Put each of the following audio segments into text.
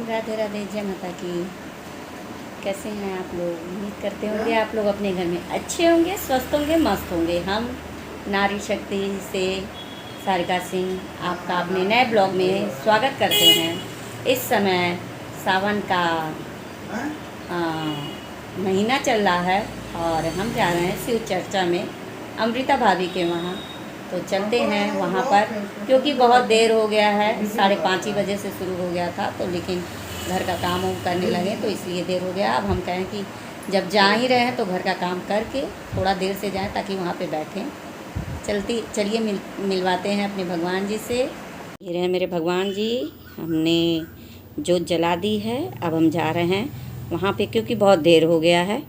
राधे राधे, जय माता की। कैसे हैं आप लोग? उम्मीद करते होंगे आप लोग अपने घर में अच्छे होंगे, स्वस्थ होंगे, मस्त होंगे। हम नारी शक्ति से सारिका सिंह आपका अपने नए ब्लॉग में स्वागत करते हैं। इस समय सावन का महीना चल रहा है और हम जा रहे हैं शिव चर्चा में अमृता भाभी के वहाँ। तो चलते हैं वहाँ पर, क्योंकि बहुत देर हो गया है। 5:30 ही बजे से शुरू हो गया था, तो लेकिन घर का काम वाम करने लगे तो इसलिए देर हो गया। अब हम कहें कि जब जा ही रहे हैं तो घर का काम करके थोड़ा देर से जाएं ताकि वहाँ पे बैठें। चलिए मिलवाते हैं अपने भगवान जी से। ये रहे मेरे भगवान जी, हमने जोत जला दी है। अब हम जा रहे हैं वहाँ पे, क्योंकि बहुत देर हो गया है।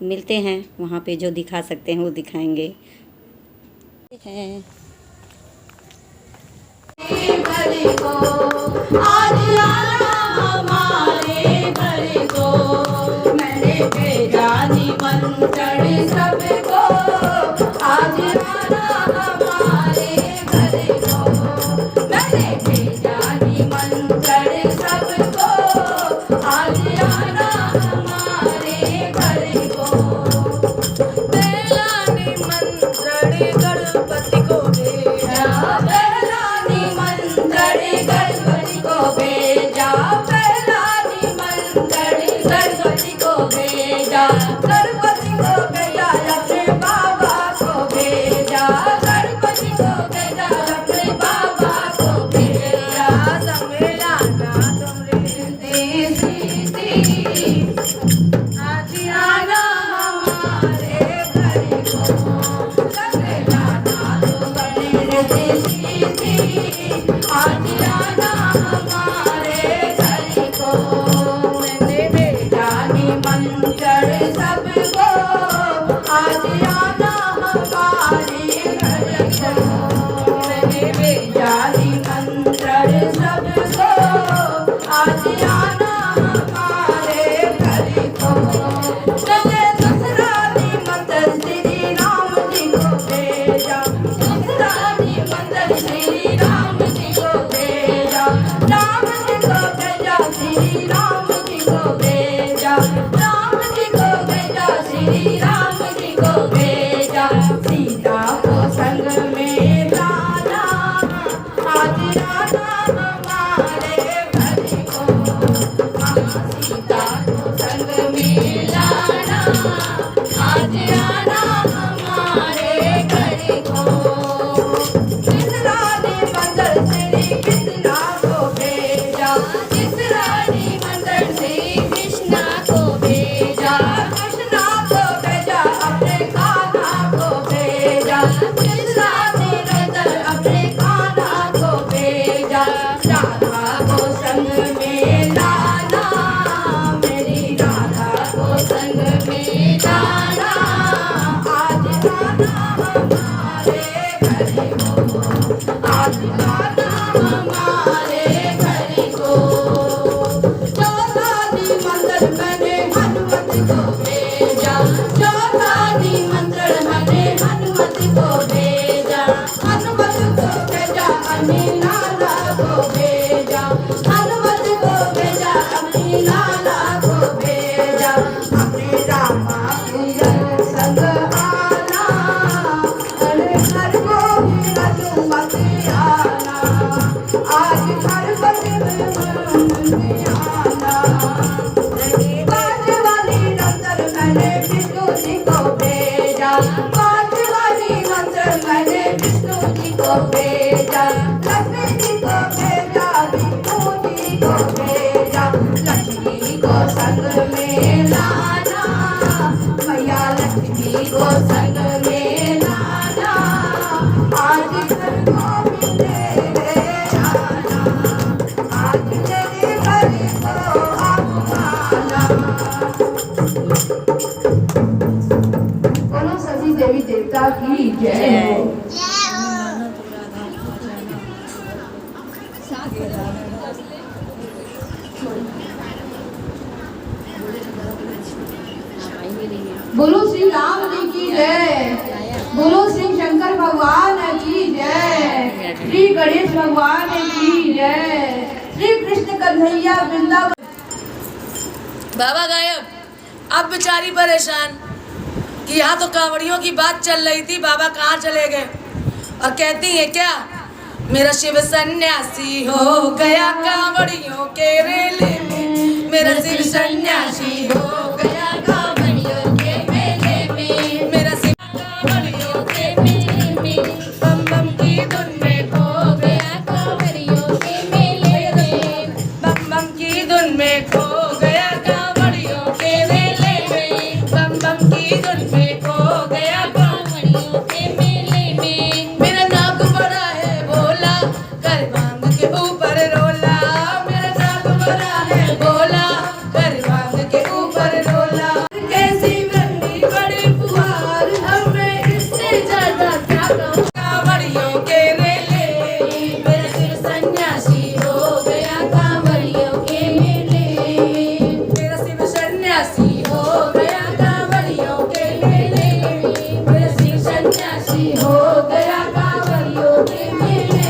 मिलते हैं वहाँ पे, जो दिखा सकते हैं वो दिखाएंगे। हैं आज आना हमारे घर को, मैंने भेजा निमंत्रण सबको। आज आना हमारे घर को, मैंने भेजा निमंत्रण सबको। आज आना हमारे घर को, पहला निमंत्रण गणपति को भेजा। पहला निमंत्रण गणपति को भेजा। पहला निमंत्रण गणपति को भेजा। गणपति को भेजा, अपने बाबा को भेजा। गणपति को भेजा, अपने बाबा को भेजा। सम्मेलना तुमरे सीधी, आज आना हमारे घर को। सम्मेलना तुमरे सीधी, आज आना हमारे घर को। मैंने भेजा निमंत्रण सबको। आज आना हमारे घर को, मैंने भेजा निमंत्रण सबको। आज आना हमारे घर को। चले दूसरा निमंत्रण श्री राम जी को भेजा। दूसरा निमंत्रण श्री राम जी को भेजा। राम जी को भेजा, श्री राम जी को भेजा। राम जी को भेजा, श्री राम जी को भेजा। सीता को संग में लाना, आज आना हमारे घर को। सीता को संग में लाना, आज आना हमारे घर को। तीसरा निमंत्रण श्री कृष्णा को भेजा। तीसरा निमंत्रण श्री कृष्णा को भेजा। कृष्णा को भेजा, अपने कान्हा को भेजा। कृष्णा निरंतर अपने कान्हा को भेजा। राधा को संग में लाना, मेरी राधा को संग में लाना। आज आना हमारे घर को। आज आना हमारे घर को। चौथा निमंत्रण मैंने हनुमत को भेजा। चौथा निमंत्रण मैंने हनुमत को भेजा। हनुमत को भेजा, अपनी लाला को भेजा। हनुमत को भेजा, अपनी लाला को भेजा। अपने रामा के संग आना, अरे घर को मत आना। आज घर में आना। पाँच वाली नंतर मैंने विष्णु जी को भेजा। पाँच वाली नंतर मैंने विष्णु जी को भेजा। लक्ष्मी जी को भेजा, विष्णु जी को भेजा। लक्ष्मी को संग में लाना, मैया लक्ष्मी को संग में लाना। आज घर को मेरे आना, आज तेरे घर को आना। बोलो सभी देवी देवता की जय। बोलो श्री राम जी की जय। बोलो श्री शंकर भगवान की जय। श्री गणेश भगवान की जय। श्री कृष्ण कन्हैया वृंदावन। बाबा गायब, अब बेचारी परेशान कि यहाँ तो कांवड़ियों की बात चल रही थी, बाबा कहाँ चले गए। और कहती है क्या, मेरा शिव सन्यासी हो गया कांवड़ियों के रेले में, मेरा शिव सन्यासी हो गया कांवड़ियों के मेले में, मेरा शिव कांवड़ियों के मेले में, बम बम की धुन में खो गया कांवड़ियों के मेले में, बम बम की धुन में खो गया कांवड़ियों के मेले में, बम बम की धुन में खो गया कांवड़ियों के मेले में। मेरा नाक बड़ा है भोला, कर भांग के ऊपर रोला, मेरा नाक बड़ा है भोला, कर भांग के ऊपर रोला। कैसी बंदी बड़ी पुकार, अब मैं इससे ज्यादा क्या कहूँ। कांवड़ियों के रेले, मेरा शिव सन्यासी हो गया कांवड़ियों के मेले, मेरा शिव सन्यासी हो गया कांवड़ियों के मेले, मेरा शिव सन्यासी हो गया कांवड़ियों के मेले,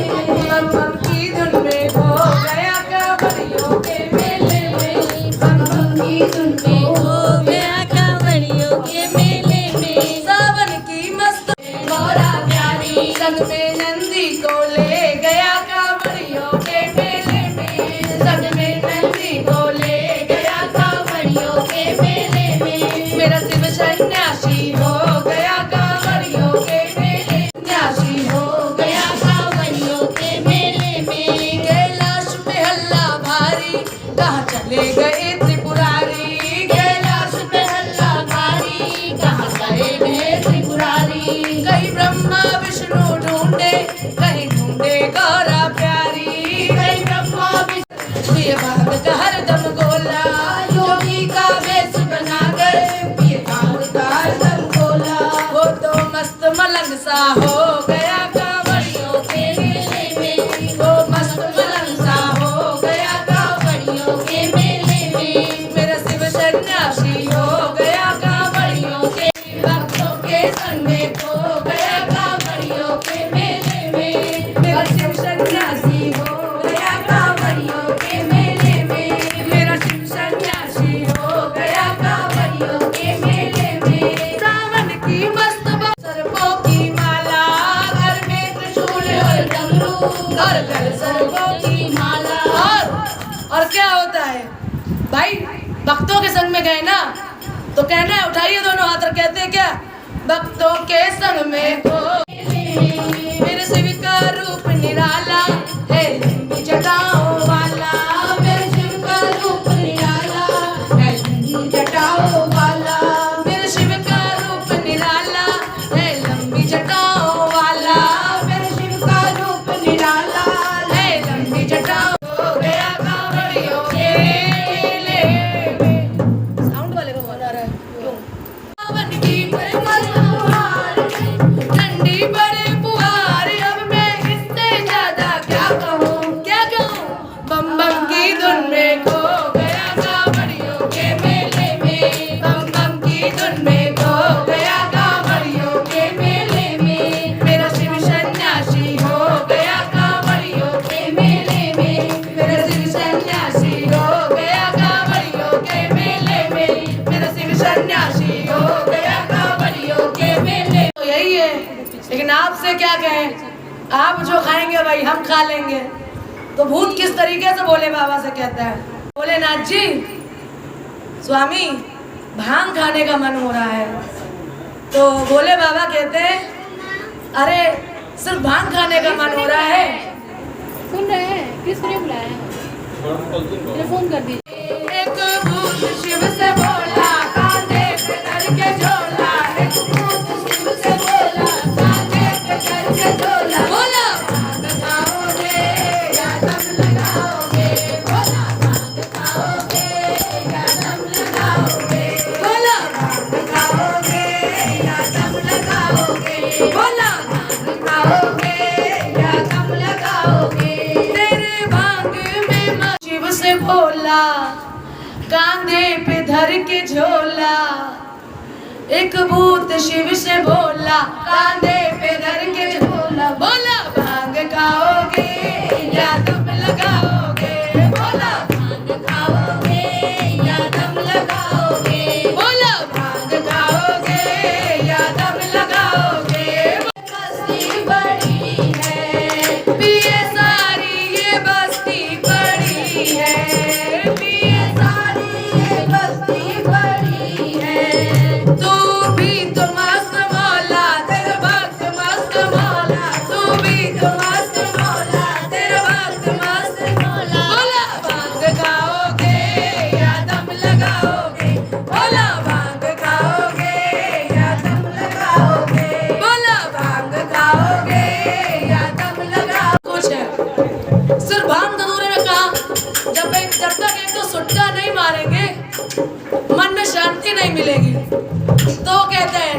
बम बम की धुन में खो गया कांवड़ियों के मेले में, बम बम की धुन में खो गया कांवड़ियों के मेले में। सावन की मस्त मोरा प्यारी, संग में नंदी को ले गया कांवड़ियों के मेले में, संग में नंदी को ले गया कांवड़ियों के मेले में, मेरा शिव सन्यासी हो गया कांवड़ियों के मेले, सन्यासी हो गया कांवड़ियों के मेले में। कैलाश पे हल्ला भारी, कहाँ चले गए त्रिपुरारी, कैलाश पे हल्ला भारी, कहाँ गए गए त्रिपुरारी। कहीं ब्रह्मा विष्णु ढूंढे, कहीं ढूंढे गौरा प्यारी, कहीं ब्रह्मा विष्णु ये भाग का हरदम गोला, योगी का वेश बनाकर ये भाग का हरदम गोला। वो तो मस्त मलंग सा हो गया कांवड़ियों के मेले में, वो मस्त मलंग सा हो गया कांवड़ियों के मेले में, मेरा शिव सन्यासी हो गया कांवड़ियों के भक्तों के संग में खो गया कांवड़ियों के मेले में, मेरा शिव सन्यासी हो गया कांवड़ियों के मेले में, मेरा शिव सन्यासी हो गया कांवड़ियों के मेले में। सावन की मस्त सर्पों की माला, घर में त्रिशूल और डमरू, घर घर सर्पों की माला। और क्या होता है भाई, भक्तों के संग में गए ना तो कहना है उठाइए दोनों हाथ और कहते हैं क्या, भक्तों के संग में खो मेरे शिव का रूप निराला है, लंबी जटाओं वाला, मेरे शिव का रूप निराला है, लंबी जटाओं वाला, मेरे शिव का रूप निराला है, लंबी जटाओं वाला, मेरे शिव का रूप निराला है, लंबी जटाओं। हो गया कांवड़ियों के मेले में। साउंड वाले को बोला रहा है क्यों? सावन की बहार, ठंडी बड़े पुआर, अब मैं इससे ज्यादा क्या कहूँ, क्या कहूँ। बम बम की धुन में खो गया कांवड़ियों के मेले में, बम बम की धुन में खो गया कांवड़ियों के मेले में, मेरा शिव सन्यासी हो गया कांवड़ियों के मेले में, मेरा शिव सन्यासी हो गया कांवड़ियों के मेले में, मेरा शिव सन्यासी हो गया कांवड़ियों के मेले। तो यही है, लेकिन आपसे क्या कहें, आप जो खाएंगे भाई हम खा लेंगे। तो भूत किस तरीके से भोले बाबा से कहता है, भोलेनाथ जी स्वामी भांग खाने का मन हो रहा है। तो भोले बाबा कहते हैं अरे सिर्फ भांग खाने का मन हो रहा है। सुन रहे हैं, किसने बुलाया है? फोन कर दीजिए। एक भूत शिव से बोला, कांधे पे करके झोला, एक भूत शिव से बोला, कांधे पे करके झोला, बोला भांग खाओगे या दम लगाओगे, बोला भांग खाओगे या दम लगाओगे, बोला भांग खाओगे या दम लगाओगे, बोला भांग खाओगे या दम लगाओगे। तेरे भांग में मां शिव से बोला, कांधे पे धर के झोला, एक भूत शिव से बोला, कांधे पे धर के झोला, बोला भांग खाओगे या दम लगाओगे, है, पिए सारी ये बस्ती बड़ी है। तू भी तो मस्त मौला, तेरा भक्त मस्त मौला, तू भी तो मस्त मौला, तेरा भक्त मस्त मौला। बोला भांग खाओगे या दम लगाओगे, बोला भांग खाओगे या दम लगाओगे, बोला भांग खाओगे या दम लगाओ। कुछ है सिर्फ भांग धतूरे में कहा, जब तक एक तो सुट्टा नहीं मारेंगे मन में शांति नहीं मिलेगी। तो कहते हैं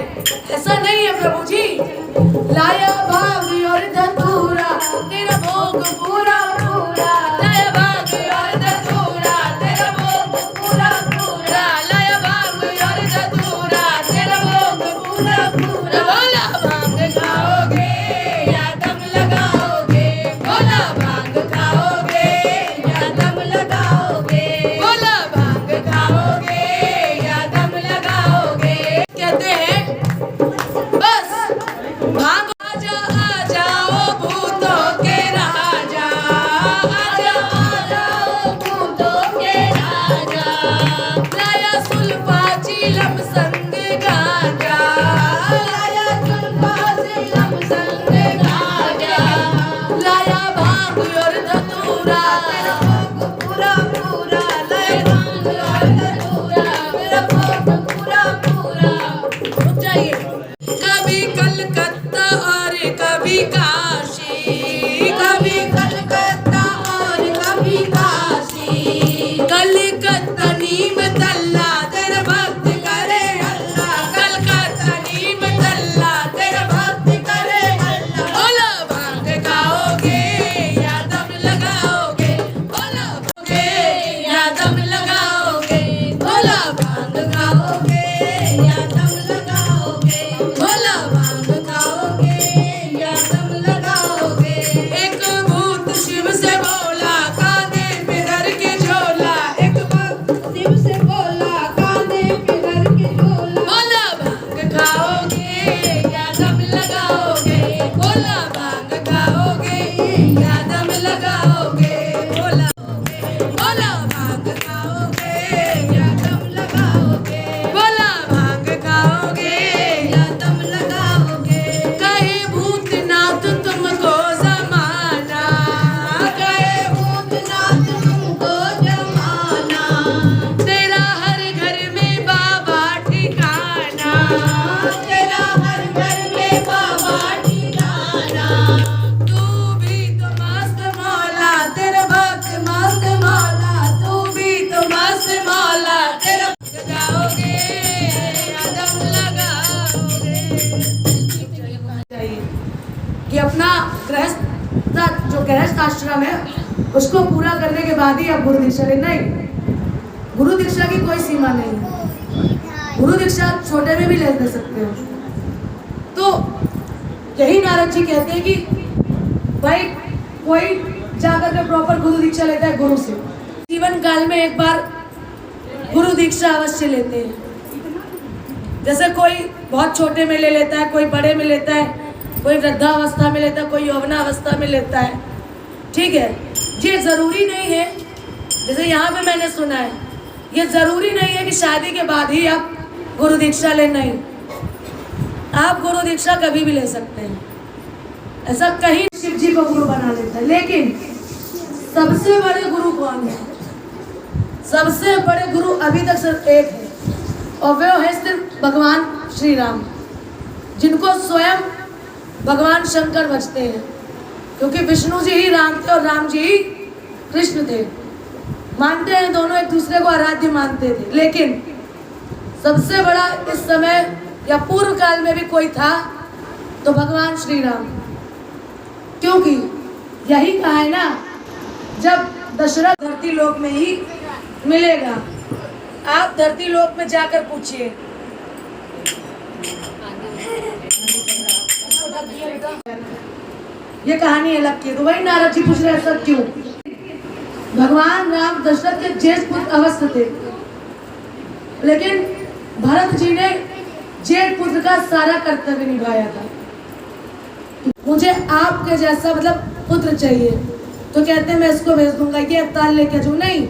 ऐसा नहीं है प्रभु जी, लाया भांग और धतूरा तेरा भोग पूरा पूरा, लाया भांग और धतूरा तेरा भोग पूरा पूरा, लाया भांग और धतूरा तेरा भोग पूरा पूरा। बोला भांग खाओगे या दम लगाओगे, बोला भांग खाओगे या दम लगाओगे, बोला भांग खाओगे या दम लगाओगे। कहते हैं बस भांग आजा आ जाओ भूतों के राजा, आजा आ जाओ भूतों के राजा, लाया सुल्फा चीलम संग गांजा, लाया सुल्फा चीलम संग गांजा, लाया भांग और धतूरा तेरा भोग पूरा पूरा, लाया भांग और धतूरा तेरा भोग पूरा पूरा। रुक जाइए। कभी कलकत्ता और कभी काशी, कभी कलकत्ता और कभी काशी, कलकत्ता नीम तल्ला तेरा भक्त करे अल्लाह, कलकत्ता नीम तल्ला तेरा भक्त करे अल्लाह। बोला भांग खाओगे या दम लगाओगे, बोला खाओगे या दम लगाओगे, बोला भांग खाओगे या दम लगाओगे, बोला भांग खाओगे या दम लगाओगे। एक भूत शिव से बोला कांधे पे धर के झोला, एक भूत शिव से बोला कांधे पे धर के झोला, बोला भांग खाओगे या दम लगाओगे, बोला भांग खाओगे या दम लगाओगे, बोला बोला भांग खाओगे या दम लगाओगे, बोला भांग खाओगे या दम लगाओगे। कहे भूतनाथ तुमको जमाना, कहे भूतनाथ तुमको जमाना, तेरा हर घर में बाबा ठिकाना, तेरा हर घर में बाबा ठिकाना। तू भी तो मस्त मौला, तेरा भक्त मस्त मौला, तू भी तो मस्त मौला, तेरा लगाओगे या दम लगाओगे। कि अपना जो गृहस्थ आश्रम है उसको पूरा करने के बाद ही आप गुरु दीक्षा लें। नहीं, गुरु दीक्षा की कोई सीमा नहीं है, गुरु दीक्षा आप छोटे में भी ले सकते हो। तो यही नारद जी कहते हैं कि भाई कोई जाकर के प्रॉपर गुरु दीक्षा लेता है गुरु से, जीवन काल में एक बार गुरु दीक्षा अवश्य लेते हैं। जैसे कोई बहुत छोटे में ले लेता है, कोई बड़े में लेता है, कोई वृद्धावस्था में लेता है, कोई यौवनावस्था में लेता है। ठीक है, ये ज़रूरी नहीं है, जैसे यहाँ पे मैंने सुना है, ये ज़रूरी नहीं है कि शादी के बाद ही आप गुरु दीक्षा लें। नहीं, आप गुरु दीक्षा कभी भी ले सकते हैं। ऐसा कहीं शिव जी को गुरु बना लेता है, लेकिन सबसे बड़े गुरु कौन है? सबसे बड़े गुरु अभी तक सिर्फ एक है, और वो है सिर्फ भगवान श्री राम, जिनको स्वयं भगवान शंकर बचते हैं, क्योंकि विष्णु जी ही राम थे और राम जी ही कृष्ण थे। मानते हैं दोनों एक दूसरे को आराध्य मानते थे, लेकिन सबसे बड़ा इस समय या पूर्व काल में भी कोई था तो भगवान श्री राम, क्योंकि यही कहा है ना, जब दशरथ धरती लोक में ही मिलेगा। आप धरती लोक में जाकर पूछिए, ये कहानी अलग की। तो वही नारद जी पूछ रहे हैं सब क्यों? भगवान राम दशरथ के ज्येष्ठ पुत्र अवस्थ थे, लेकिन भरत जी ने जेठ पुत्र का सारा कर्तव्य निभाया था। मुझे आपके जैसा मतलब पुत्र चाहिए, तो कहते हैं मैं इसको भेज दूंगा, ये अवतार लेके जाऊँ। नहीं,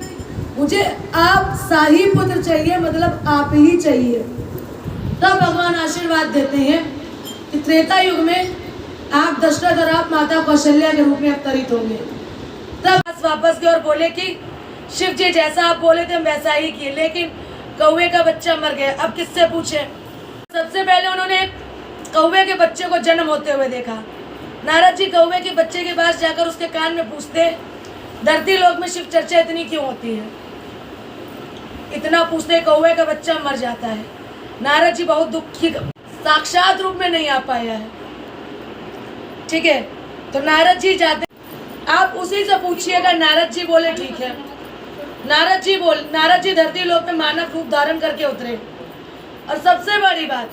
मुझे आप शाही पुत्र चाहिए, मतलब आप ही चाहिए। तब भगवान आशीर्वाद देते हैं कि त्रेता युग में आप दशरथ और आप माता कौशल्या के रूप में अवतरित होंगे। तब वापस गए और बोले कि शिव जी जैसा आप बोले थे हम वैसा ही किए, लेकिन कौवे का बच्चा मर गया। अब किससे पूछे? सबसे पहले उन्होंने कौवे के बच्चे को जन्म होते हुए देखा। नारद जी कौवे के बच्चे के पास जाकर उसके कान में पूछते, धरती लोक में शिव चर्चा इतनी क्यों होती है? इतना पूछते कौवे का बच्चा मर जाता है। नारद जी बहुत दुखी, साक्षात रूप में नहीं आ पाया है। ठीक है, तो नारद जी जाते, आप उसी से पूछिएगा। नारद जी बोले ठीक है। नारद जी धरती लोक में मानव रूप धारण करके उतरे। और सबसे बड़ी बात,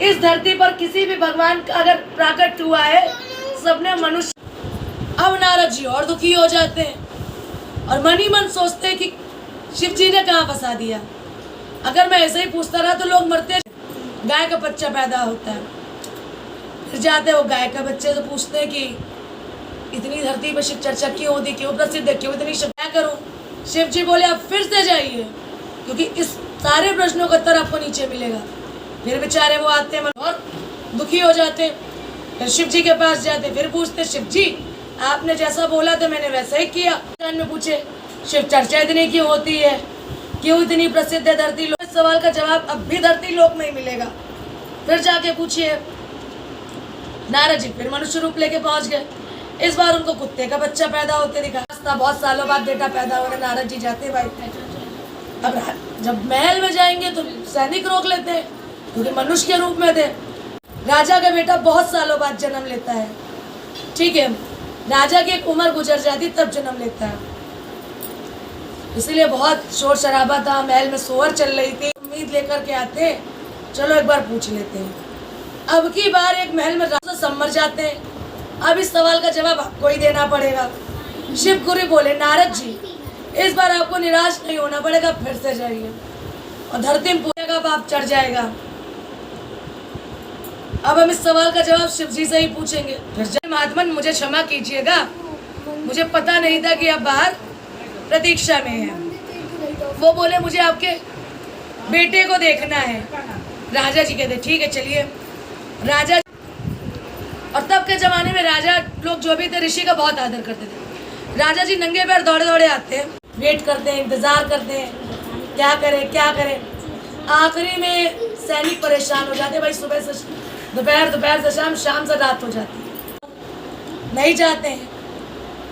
इस धरती पर किसी भी भगवान का अगर प्राकट हुआ है, सबने मनुष्य। अब नारद जी और दुखी हो जाते हैं और मन ही मन सोचते हैं कि शिव जी ने कहाँ फंसा दिया। अगर मैं ऐसे ही पूछता रहा तो लोग मरते। गाय का बच्चा पैदा होता है, फिर जाते वो गाय का बच्चे से पूछते हैं कि इतनी धरती पर शिव चर्चा क्यों होती, क्यों प्रसिद्ध है, क्यों इतनी शिव, क्या करूं? शिव जी बोले आप फिर से जाइए, क्योंकि इस सारे प्रश्नों का उत्तर आपको नीचे मिलेगा। फिर बेचारे वो आते हैं और दुखी हो जाते, फिर शिव जी के पास जाते, फिर पूछते शिव जी आपने जैसा बोला था मैंने वैसा ही किया। कान में पूछे शिव चर्चा इतनी क्यों होती है, क्यों इतनी प्रसिद्ध है धरती लोक? इस सवाल का जवाब अब भी धरती लोक में ही मिलेगा। फिर जाके पूछिए। नारद जी फिर मनुष्य रूप लेके पहुंच गए। इस बार उनको कुत्ते का बच्चा पैदा होते दिखा। बहुत सालों बाद बेटा पैदा हो गया। नारद जी जाते भाई, अब जब महल में जाएंगे तो सैनिक रोक लेते हैं, क्योंकि मनुष्य के रूप में थे। राजा का बेटा बहुत सालों बाद जन्म लेता है। ठीक है, राजा की एक उम्र गुजर जाती तब जन्म लेता है, इसलिए बहुत शोर शराबा था। महल में सोहर चल रही थी। उम्मीद लेकर के आते, चलो एक बार पूछ लेते हैं। अब की बार एक महल में राजा सम्मर जाते हैं। अब इस सवाल का जवाब आपको ही देना पड़ेगा। शिव गुरु बोले नारद जी इस बार आपको निराश नहीं होना पड़ेगा, फिर से जाइए और धरती में पूछेगा पाप चढ़ जाएगा। अब हम इस सवाल का जवाब शिव जी से ही पूछेंगे। फिर जय महात्मन मुझे क्षमा कीजिएगा, मुझे पता नहीं था कि आप बाहर प्रतीक्षा में हैं। वो बोले मुझे आपके बेटे को देखना है। राजा जी कहते ठीक है चलिए। राजा और तब के ज़माने में राजा लोग जो भी थे ऋषि का बहुत आदर करते थे। राजा जी नंगे पैर दौड़े दौड़े आते हैं, वेट करते हैं, इंतज़ार करते हैं क्या करें क्या करें। आखिरी में सैनिक परेशान हो जाते, भाई सुबह से दोपहर, दोपहर से शाम, शाम से रात हो जाती है, नहीं जाते हैं।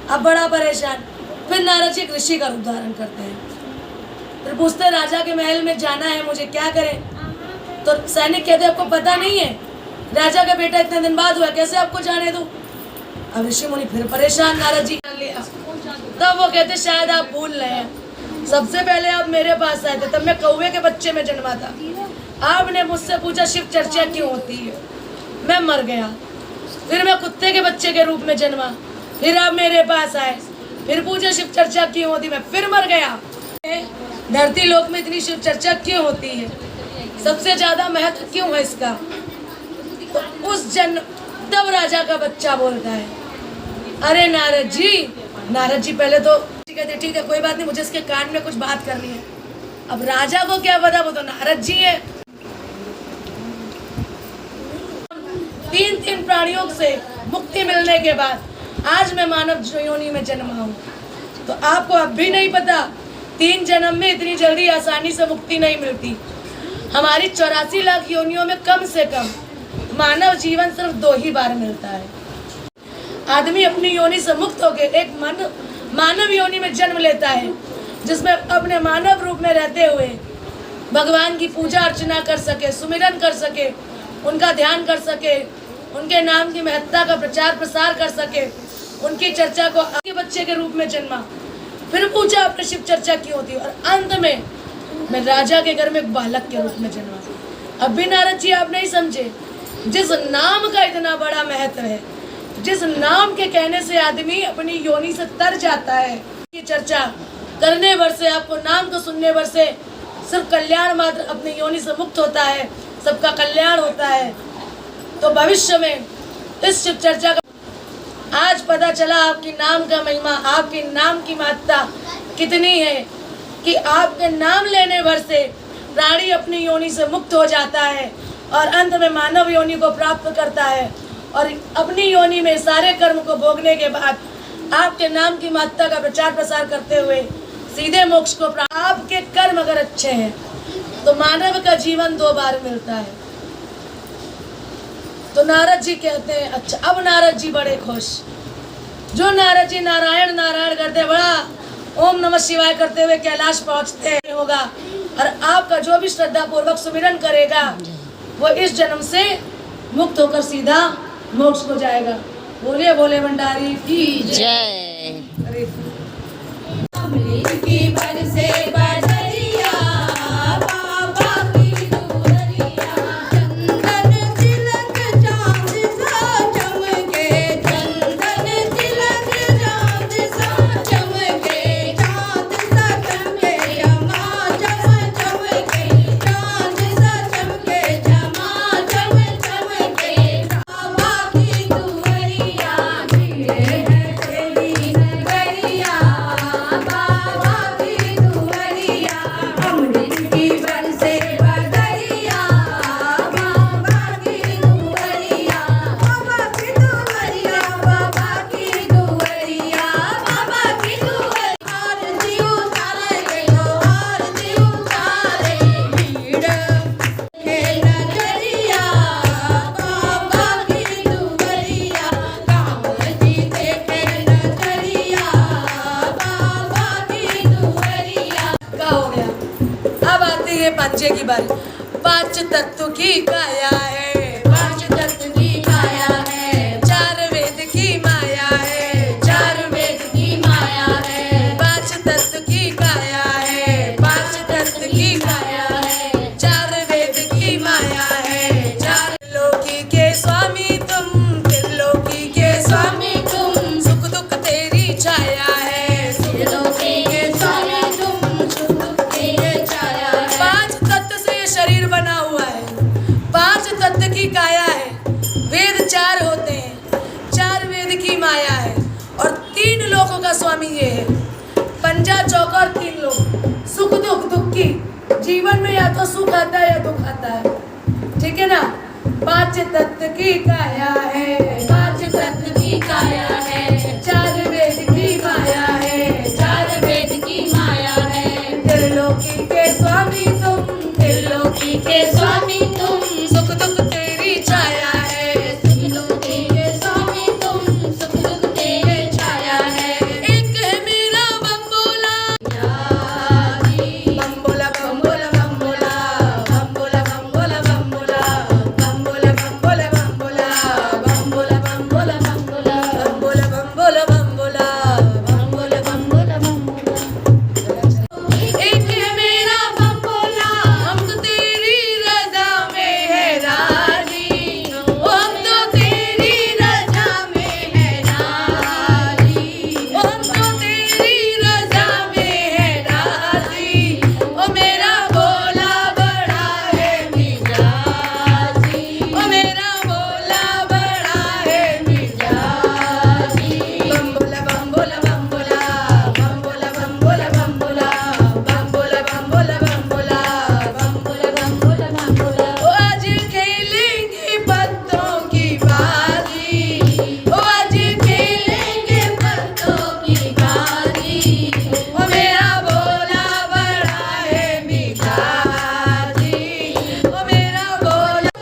अब बड़ा परेशान। फिर नारद जी एक ऋषि का रूप धारण करते हैं। फिर पूछते राजा के महल में जाना है मुझे, क्या करें? तो सैनिक कहते आपको पता नहीं है राजा का बेटा इतने दिन बाद हुआ, कैसे आपको जाने दूं? अब ऋषि मुनि फिर परेशान। नारद जी कर लिया। तब वो कहते शायद आप भूल रहे हैं, सबसे पहले आप मेरे पास आए थे, तब मैं कौवे के बच्चे में जन्मा था। आपने मुझसे पूछा शिव चर्चा क्यों होती है, मैं मर गया। फिर मैं कुत्ते के बच्चे के रूप में जन्मा, फिर आप मेरे पास आए, फिर पूछा शिव चर्चा क्यों होती, मैं फिर मर गया। धरती लोक में इतनी शिव चर्चा क्यों होती है, सबसे ज्यादा महत्व क्यों है इसका? तो उस जन्म तब राजा का बच्चा बोलता है अरे नारद जी पहले तो कहते ठीक है कोई बात नहीं, मुझे इसके कान में कुछ बात करनी है। अब राजा को क्या पता, वो तो नारद जी है। तीन प्राणियों से मुक्ति मिलने के बाद आज मैं मानव योनि में जन्मा हूँ। तो आपको अब भी नहीं पता 3 जन्म में इतनी जल्दी आसानी से मुक्ति नहीं मिलती। हमारी 84 लाख योनियों में कम से कम मानव जीवन सिर्फ 2 ही बार मिलता है। आदमी अपनी योनि से मुक्त होकर एक मानव योनि में जन्म लेता है, जिसमें अपने मानव रूप में रहते हुए भगवान की पूजा अर्चना कर सके, सुमिरन कर सके, उनका ध्यान कर सके, उनके नाम की महत्ता का प्रचार प्रसार कर सके, उनकी चर्चा को आगे बच्चे के रूप में जन्मा। फिर पूछा आपने शिव चर्चा क्यों होती है, और अंत में मैं राजा के घर में एक बालक के रूप में जन्मा। अब भी नारद जी आप नहीं समझे, जिस नाम का इतना बड़ा महत्व है, जिस नाम के कहने से आदमी अपनी योनि से तर जाता है, ये चर्चा करने भर से, आपको नाम को सुनने भर से सिर्फ कल्याण मात्र, अपनी योनि से मुक्त होता है, सबका कल्याण होता है। तो भविष्य में इस शिव चर्चा का आज पता चला आपके नाम का महिमा, आपके नाम की महत्ता कितनी है कि आपके नाम लेने भर से प्राणी अपनी योनि से मुक्त हो जाता है और अंत में मानव योनि को प्राप्त करता है और अपनी योनि में सारे कर्म को भोगने के बाद आपके नाम की महत्ता का प्रचार प्रसार करते हुए सीधे मोक्ष को प्राप्त। आपके कर्म अगर अच्छे हैं तो मानव का जीवन 2 बार मिलता है। तो नारद जी कहते हैं अच्छा, अब नारद जी बड़े खुश। जो नारद जी नारायण नारायण करते बड़ा ओम नमः शिवाय करते हुए कैलाश पहुंचते होगा और आपका जो भी श्रद्धा पूर्वक सुमिरन करेगा वो इस जन्म से मुक्त होकर सीधा मोक्ष को जाएगा। बोलिए बोले भंडारी की जय। अरे की बरसे बदरिया बाबा की दुअरिया चंदन तिलक चांद सा चमके चंदन तिलक चांद सा चमके चांद सा चमके जमा चम चमके चांद सा चमके जमा चम चमके बाबा की दुअरिया धीरे है तेरी नगरिया बाबा की दुअरिया अमृत की बरसे बदरिया बाबा की दुअरिया बाबा की दुअरिया बाबा की दुअरिया बाबा की दुअरिया आरती उतारे लो आरती उतारे भीड़ है नगरिया बाबा की दुअरिया कांवर जी देखे नगरिया बाबा की दुअरिया। क्या हो गया? अब आती है पंचे की बारी। 5 तत्व की काया है, 5 तत्व की काया है 4 वेद की माया है, 4 वेद की माया है 5 तत्व की काया है, 5 तत्व की काया है, 4 वेद की माया है, 4 लोकी के स्वामी तुम, त्रिलोकी के स्वामी स्वामी तुम सुख दुख तेरी छाया है, त्रिलोकी के स्वामी तुम सुख दुख की छाया है 5 तत्व से ये शरीर बना हुआ है, 5 तत्व की काया है, वेद 4 होते हैं, 4 वेद की माया है और 3 लोकों का स्वामी ये है। पंजा चौकर 3 लोग, सुख दुख दुखी, जीवन में या तो सुख आता है या दुख आता है, ठीक है ना। 5 तत्व की काया है, 5 तत्व की काया है 4 वेद की माया है, 4 वेद की माया है त्रिलोकी के स्वामी तुम, त्रिलोकी के स्वामी तुम सुख दुख तेरी छाया है। त्रिलोकी के स्वामी तुम सुख दुख की छाया है एक है मेरा बम्बोला, यारी बम्बोला बम्बोला बम्बोला बम्बोला बम्बोला बम्बोला बम्बोला बम्बोला बम्बोला बम्बोला बम्बोला बम्बोला बम्बोला बम्बोला बम्बोला बम्बोला बम्बोला बम्बोला एक है मेरा बम्बोला, हम तो तेरी रजा में है राजी, हम तो तेरी रजा में है राजी, हम तो तेरी रजा में है राजी, ओ मेरा भोला बड़ा है मिजाजी, ओ मेरा भोला बड़ा है मिजाजी। बम्बोला बम्बोला बम्बोला बम्बोला बम्बोला बम्बोला बम्बोला बम्बोला बम्बोला बम्बोला बम्बोला बम्बोला ओ आज खेलेंगे पत्तों की बाजी, ओ आज खेलेंगे पत्तों की बाजी ओ मेरा भोला बड़ा है मिजाजी, ओ मेरा भोला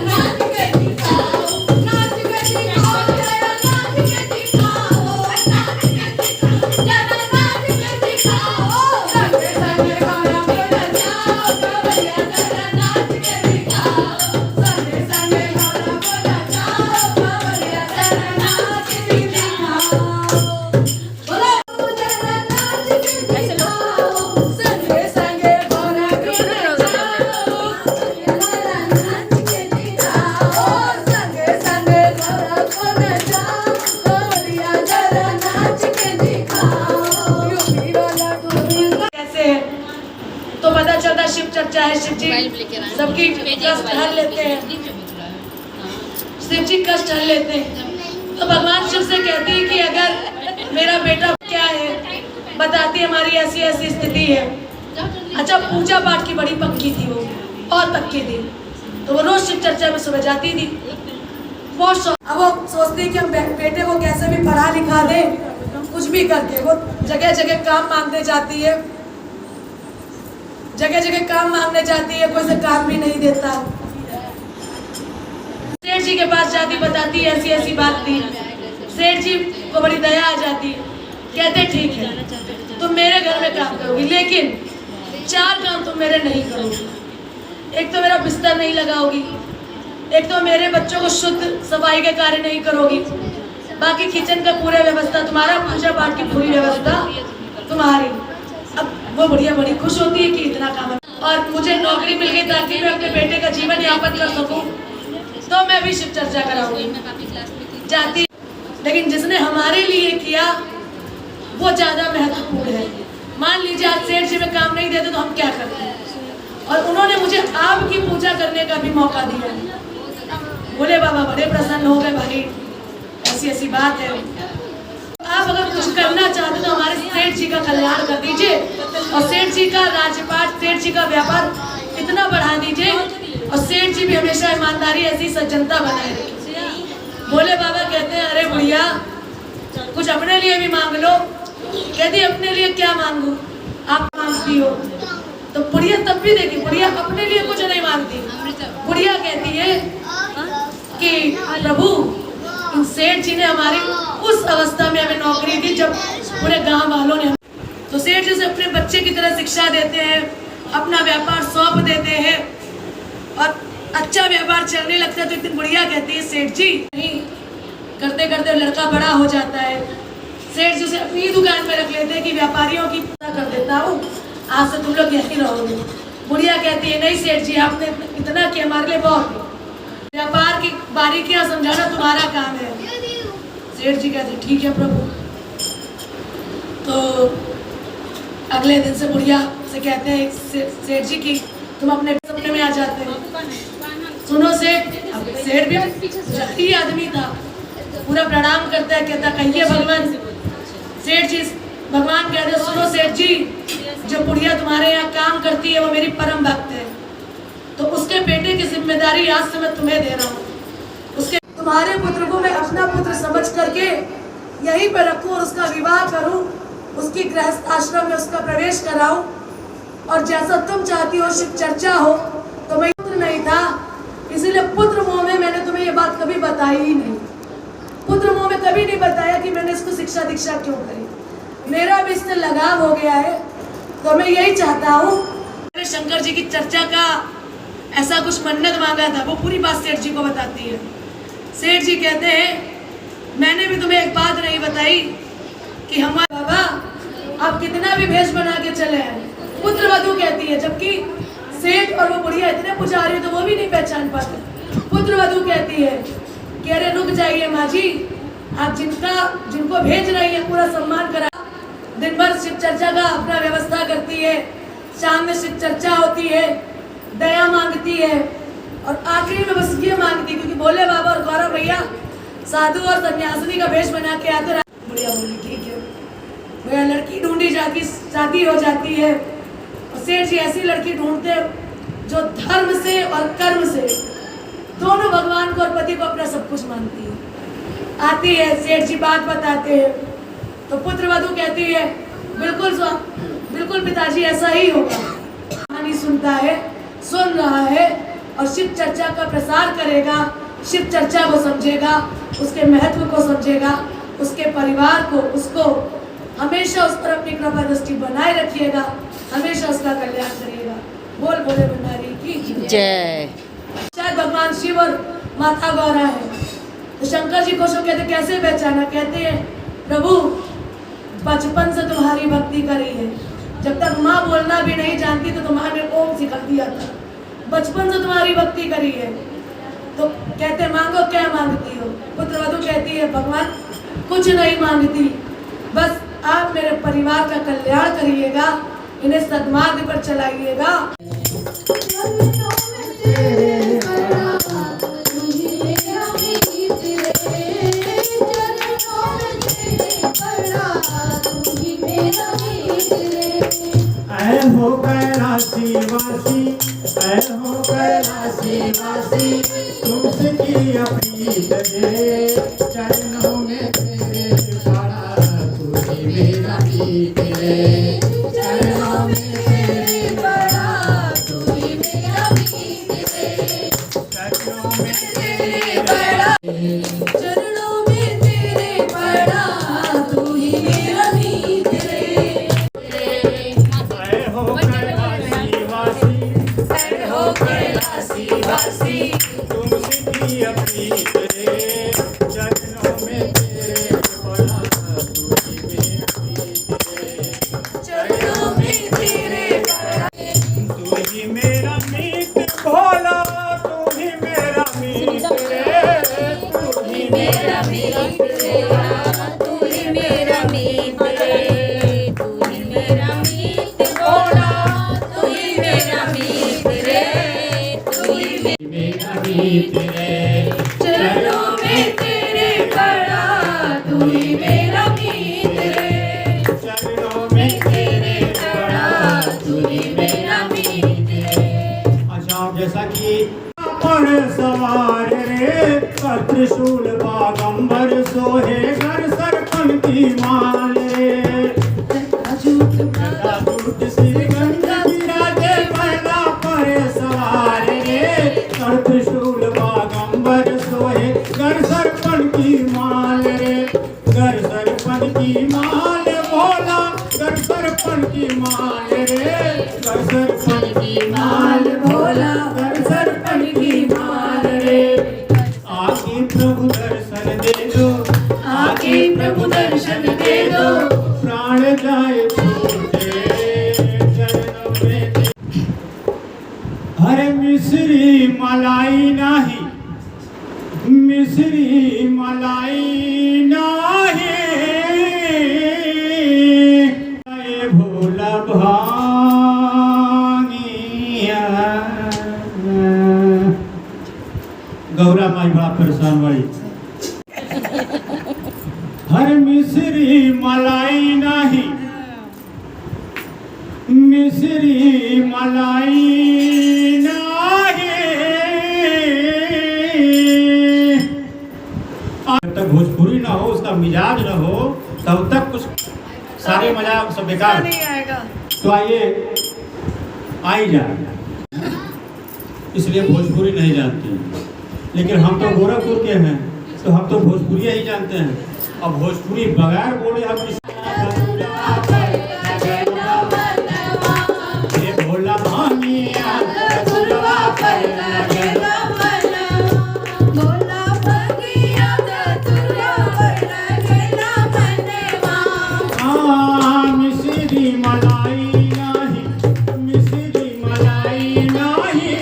नाच के दिखाओ नाच के दिखाओ जरा नाच के दिखाओ नाच के दिखाओ जरा नाच के दिखाओ संगे संगे गाना बोला जाओ कवैया जरा नाच के दिखाओ संगे संगे गाना बोला जाओ कवैया जरा नाच के दिखाओ बोलो जरा नाच के दिखाओ संगे संगे गाना बोला जाओ जरा नाच के दिखाओ संगे संगे गाना बोला जाओ कवैया जरा नाच के दिखाओ यूपी वाला टूर कैसे है तो पता चलता शिव चर्चा है, शिव जी सबकी कष्ट हर लेते हैं, शिव जी कष्ट हर लेते हैं। तो भगवान शिव से कहती है कि अगर मेरा बेटा क्या है, बताती है हमारी ऐसी ऐसी स्थिति है। अच्छा, पूजा पाठ की बड़ी पक्की थी वो, और पक्की थी, तो वो रोज शिव चर्चा में सुबह जाती थी। अब वो सोचती कि हम बेटे को कैसे भी पढ़ा लिखा दे, कुछ भी करके। वो जगह जगह काम मांगने जाती है, जगह जगह काम मांगने जाती है, कोई से काम भी नहीं देता। सेठ जी के पास जाती, बताती ऐसी ऐसी बात थी। सेठ जी को बड़ी दया आ जाती, कहते ठीक है तुम मेरे घर में काम करोगी, लेकिन 4 काम तुम मेरे नहीं करोगी। एक तो मेरा बिस्तर नहीं लगाओगी, एक तो मेरे बच्चों को शुद्ध सफाई के कार्य नहीं करोगी, बाकी किचन का पूरा व्यवस्था तुम्हारा, पूजा पाठ की पूरी व्यवस्था तुम्हारी। अब वो बढ़िया बड़ी खुश होती है कि इतना काम है, और मुझे नौकरी मिल गई ताकि मैं अपने बेटे का जीवन यापन कर सकूं, तो मैं भी शिव चर्चा कराऊंगी जाती। लेकिन जिसने हमारे लिए किया वो ज्यादा महत्वपूर्ण है। मान लीजिए आज सेठ जी में काम नहीं देते तो हम क्या करते हैं, और उन्होंने मुझे आपकी पूजा करने का भी मौका दिया। बोले बाबा बड़े प्रसन्न हो गए, भाई ऐसी ऐसी बात है। आप अगर कुछ करना चाहते तो हमारे सेठ जी का कल्याण कर दीजिए, और सेठ जी का राजपाट, सेठ जी का व्यापार इतना बढ़ा दीजिए, और सेठ जी भी हमेशा ईमानदारी ऐसी सज्जनता बनाए रखें। बोले बाबा कहते हैं अरे बुढ़िया कुछ अपने लिए भी मांग लो। कहती अपने लिए क्या मांगू, आप मांगती हो। तो बुढ़िया तब भी देखी, बुढ़िया अपने लिए कुछ नहीं मांगती। बुढ़िया कहती है कि प्रभु इन सेठ जी ने हमारी उस अवस्था में हमें नौकरी दी जब पूरे गांव वालों ने, तो सेठ जी से अपने बच्चे की तरह शिक्षा देते हैं, अपना व्यापार सौंप देते हैं, और अच्छा व्यापार चलने लगता है। तो एक दिन बुढ़िया कहती है सेठ जी, नहीं करते करते लड़का बड़ा हो जाता है, सेठ जी उसे अपनी दुकान में रख लेते हैं कि व्यापारियों की पता कर देता हूँ, आज से तुम लोग यहीं रहोगे। बुढ़िया कहती है नहीं सेठ जी आपने इतना किया हमारे लिए बहुत, व्यापार की बारीकियां समझाना तुम्हारा काम है। सेठ जी कहते ठीक है प्रभु। तो अगले दिन से बुढ़िया से कहते हैं सेठ जी की तुम अपने सपने में आ जाते हो। सुनो सेठ, सेठ भी जख्ती आदमी था, पूरा प्रणाम करता है, कहता कहिए भगवान। सेठ जी भगवान कहते सुनो सेठ जी, जो बुढ़िया तुम्हारे यहाँ काम करती है वो मेरी परम भक्त है, तो उसके बेटे की जिम्मेदारी आज से मैं तुम्हें दे रहा हूँ। उसके तुम्हारे पुत्र को मैं अपना पुत्र समझ करके यहीं पर रखूं और उसका विवाह करूं, उसकी गृहस्थ आश्रम में उसका प्रवेश कराऊं, और जैसा तुम चाहती हो शिव चर्चा हो। तो मैं पुत्र नहीं था, इसीलिए पुत्र मोह में मैंने तुम्हें ये बात कभी बताई ही नहीं। पुत्र मोह में कभी नहीं बताया कि मैंने इसको शिक्षा दीक्षा क्यों करी। मेरा भी इससे लगाव हो गया है, तो मैं यही चाहता हूँ। मैंने शंकर जी की चर्चा का ऐसा कुछ मन्नत मांगा था, वो पूरी बात सेठ जी को बताती है। सेठ जी कहते हैं मैंने भी तुम्हें एक बात नहीं बताई कि हमारे बाबा आप कितना भी भेष बना के चले आए। पुत्र वधू कहती है, जबकि सेठ और वो बुढ़िया इतने पुजारी तो वो भी नहीं पहचान पाते। पुत्र वधू कहती है कि अरे रुक जाइए माँ जी, आप जिनको भेज रही है पूरा सम्मान करा। दिन भर शिव चर्चा का अपना व्यवस्था करती है, शाम में शिव चर्चा होती है, दया मांगती है, और आखिरी में बस ये मांगती, क्योंकि भोले बाबा और गौरव भैया साधु और सन्यासिनी का भेष बना के आते। बुढ़िया बोली ठीक है भैया। लड़की ढूंढी जाती, शादी हो जाती है, और सेठ जी ऐसी लड़की ढूंढते जो धर्म से और कर्म से दोनों भगवान को और पति को अपना सब कुछ मानती है। आती है, सेठ जी बात बताते हैं, तो पुत्र वधू कहती है बिल्कुल पिताजी ऐसा ही होगा। कहानी सुनता है, सुन रहा है, और शिव चर्चा का प्रसार करेगा, शिव चर्चा को समझेगा, उसके महत्व को समझेगा, उसके परिवार को, उसको हमेशा उस पर अपनी कृपा दृष्टि बनाए रखिएगा, हमेशा उसका कल्याण करिएगा। बोल भोले भंडारी की जय। शायद भगवान शिव और माता गौरा है। तो शंकर जी को कहते कैसे पहचाना, कहते हैं प्रभु बचपन से तुम्हारी भक्ति करी है, जब तक माँ बोलना भी नहीं जानती तो तुम्हारे ओम सिखा दिया था, बचपन से तुम्हारी भक्ति करी है। तो कहते मांगो क्या मांगती हो। पुत्र वधू कहती है भगवान कुछ नहीं मांगती, बस आप मेरे परिवार का कल्याण करिएगा, इन्हें सद्मार्ग पर चलाइएगा। तेरे ऐ हो कैलाशी वासी, ऐ हो कैलाशी वासी, तुमसे किया प्रीत रे, चरणों में तेरे पड़ा, तू ही मेरा मीत रे, चरणों में तेरे पड़ा, तू ही मेरा मीत रे, चरणों में तेरे पड़ा, चरणों में तेरे पड़ा तू ही मेरा मीत रे ऐ हो कैलाशी वासी, ऐ हो कैलाशी वासी तुमसे किया प्रीत रे, चरणों में तेरे पड़ा, तू ही मेरा मीत रे, चरणों में तेरे पड़ा तू ही मेरा मीत भोला, तू ही मेरा मीत रे, तू ही मेरा मीत रे, तू ही मेरा मीत रे, तू ही मेरा मीत भोला, तू ही मेरा मीत रे, तू ही मेरा मीत रे, चरणों में तेरे पड़ा तू ही मेरा मीत रे चरणों में तेरे पड़ा, तू ही मेरा मीत रे अच्छा जैसा कि पर सवार रे, कर त्रिशूल बागंबर सोहे, घर सरपन की माल रे, गदा दूत श्री गंगा विराजे, पहला पर सवार रे, कर त्रिशूल बागंबर सोहे, घर सरपन की माल रे, घर सरपन की माल भोला, घर सरपन की माल रे, घर सरपन की माल भोला, घर सरपन की माल रे, आके प्रभु दर्शन दे दो, आके प्रभु दर्शन दे दो प्राण जाए छूटे, चरणों में दे। हरे मिश्री मलाई नाही, मिश्री मलाई नाही, ये भोला भांगिया। गौरा माई बड़ा परेशान बड़ी, हर मिश्री मलाई नहीं, मिश्री मलाई नहीं, जब तक भोजपुरी ना हो, उसका मिजाज ना हो, तब तक कुछ सारे मजा सब बेकार नहीं आएगा। तो आइए आई जाए, इसलिए भोजपुरी नहीं जानती, लेकिन हम तो गोरखपुर के हैं, तो हम तो भोजपुरी ही जानते हैं। अब भोजपुरी बगैर बोले हम ये भोला भानिया चुरवा पर लगेगा मनवा भोला भंगिया चुरवा पर लगेगा मनवा मिश्री मलाई नाही, मिश्री मलाई नाही,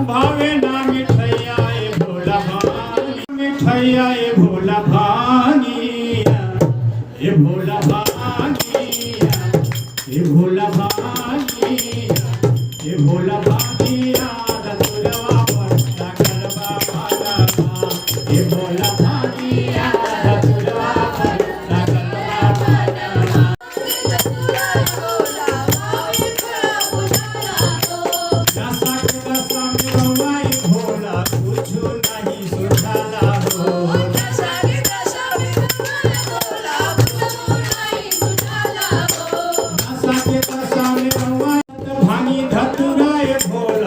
भावे ना मिठैया ये भोला भानी, मिठैया ये भोला भानिया, ये भोला भानिया, ये भोला भानिया, ये भोला भानिया, दतुरवा पर लागल बा मनवा, ये भोला भानिया, दतुरवा पर लागल बा मनवा। नशा के दशा में रमाई भोला, कुछु नहीं सुझाला हो, नशा के दशा में भोला कुछ नहीं सुझाला हो नशा के दशा में रमाई भानी धतुरा ये भोला,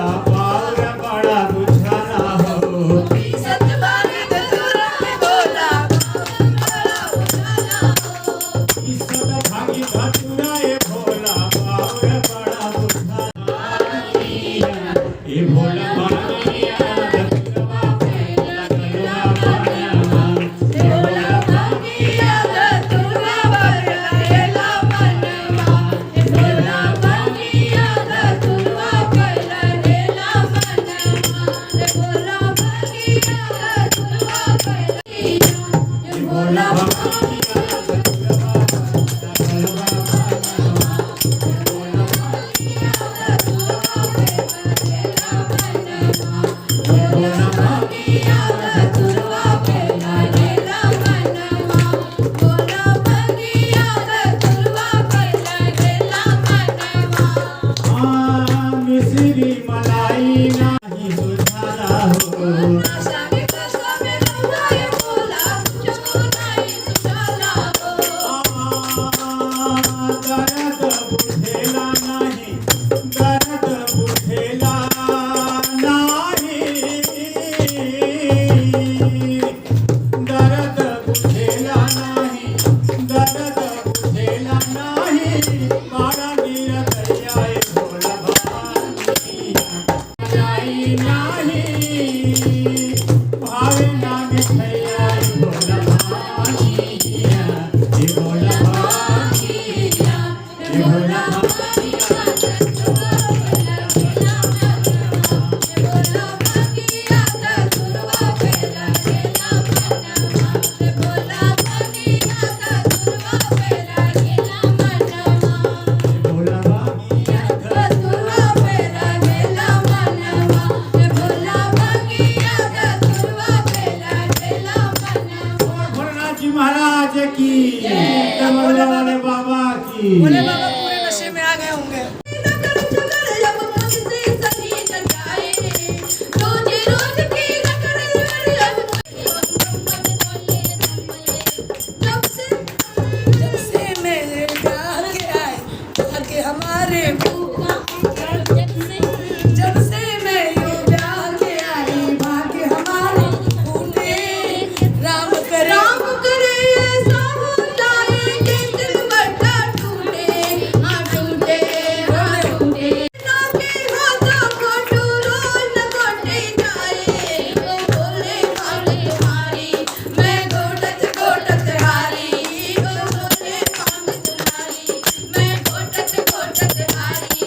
बोला भोलेनाथ जी महाराज की कमला वाले बाबा की बोले बाबा पूरे नशे में आ गए होंगे। जब से मेरे भाग्य आए भाग्य हमारे जब से मेरे भाग्य आए भाग्य हमारे फूटे राम करे मैं गोटत गोटत हारी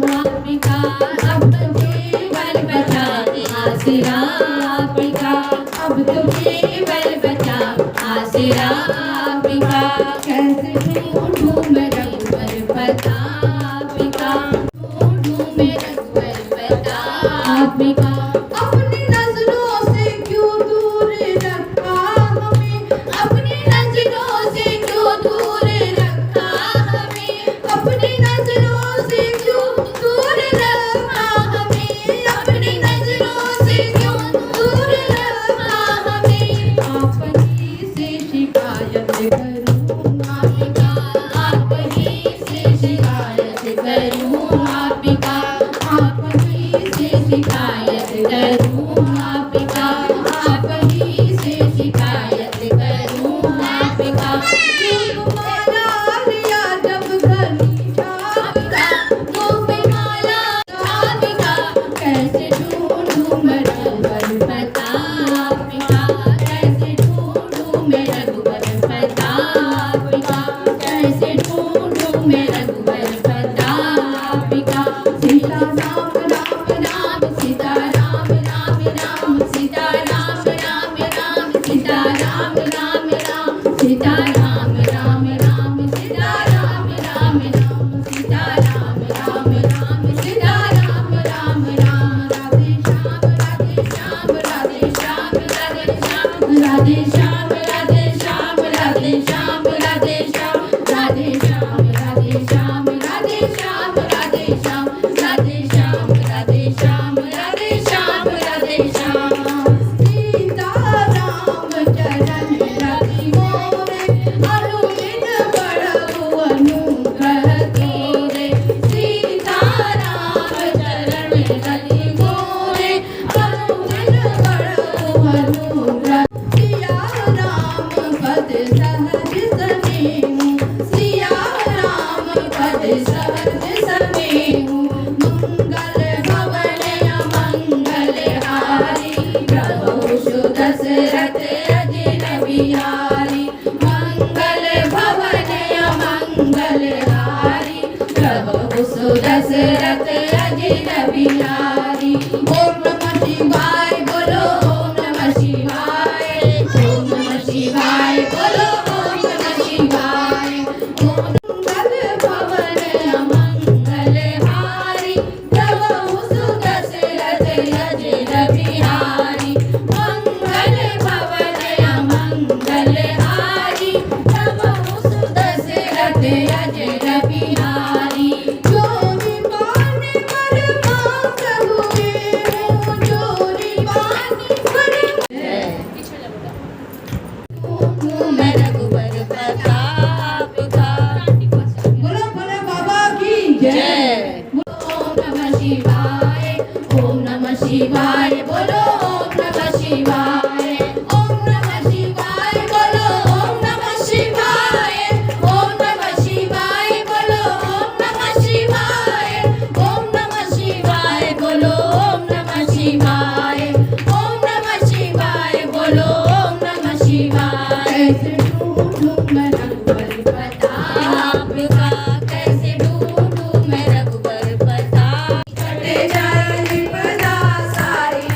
आपका, अब तो केवल बचा आसरा आपका, अब तो केवल बचा आसरा आपका। कैसे ढूंढूं मैं रघुवर प्रताप का, ढूंढूं मैं रघुवर प्रताप का। अपनी नजरों से क्यों दूर रखा हमें, अपनी नजरों से क्यों दूर रखा हमें, अपनी नजरों से क्यों दूर रखा हमें, अपनी नजरों से क्यों दूर रखा हमें। आप ही से शिकायत करूं आपका, आप ही से शिकायत करूं आपका, आप ही से शिकायत करूं आपका, आप ही से शिकायत करूं आपका। धूप माला लिया जब गली आपका, धूप माला आपका। कैसे ढूंढूं मैं रघुवर प्रताप का, कैसे ढूंढूं मैं रघुवर प्रताप का, कैसे ढूंढूं मैं रघुवर प्रताप का। सीता राम राम राम सीता राम राम राम सीता राम राम राम सीता राम राम राम सीता राम राम राम सीता राम राम राम सीता राम राम राम सीता राम राम राम। राधे श्याम राधे श्याम राधे श्याम राधे श्याम राधे श्याम राधे श्याम राधे श्याम राधे श्याम राधे श्याम राधे श्याम राधे श्याम राधे श्याम राधे श्याम राधे श्याम। सीता राम चरण रति मोरे, अनुदिन बढ़ऊ अनुग्रह तोरे। सीता राम चरण रति मोरे, अनुदिन बढ़ऊ अनुग्रह। सिया राम पद सहज सनेहु, सिया राम पद सहज सनेहु। मंगल भवन अमंगल हारी, प्रभु सुदशरथ अजिर बिहारी। मंगल भवन अमंगल हारी, प्रभु सुदशरथ अजिर बिहारी। ओम नमः शिवाय बोलो, ओम नमः शिवाय, ओम नमः शिवाय बोलो, ओम नमः शिवाय। मंगल भवन अमंगल हारी, प्रभु सुदशरथ अजिर बिहारी। मंगल भवन अमंगल हारी, प्रभु सुदशरथ अजिर बिहारी। चोरी पाने पर मांग हुए हो, चोरी पाने पर मैं रघुवर प्रताप का। बोलो बोलो बाबा की जय। ओम नमः शिवाय, ओम नमः शिवाय बोलो, ओम नमः शिवाय, ओम नमः शिवाय बोलो, ओम नमः शिवाय, ओम नमः शिवाय बोलो, ओम नमः शिवाय, ओम नमः शिवाय बोलो, ओम नमः शिवाय, ओम नमः शिवाय बोलो, ओम नमः शिवाय। कैसे ढूंढूं मैं रघुवर प्रताप का, कैसे ढूंढूं मैं रघुवर प्रताप। कटे जाए विपदा सारी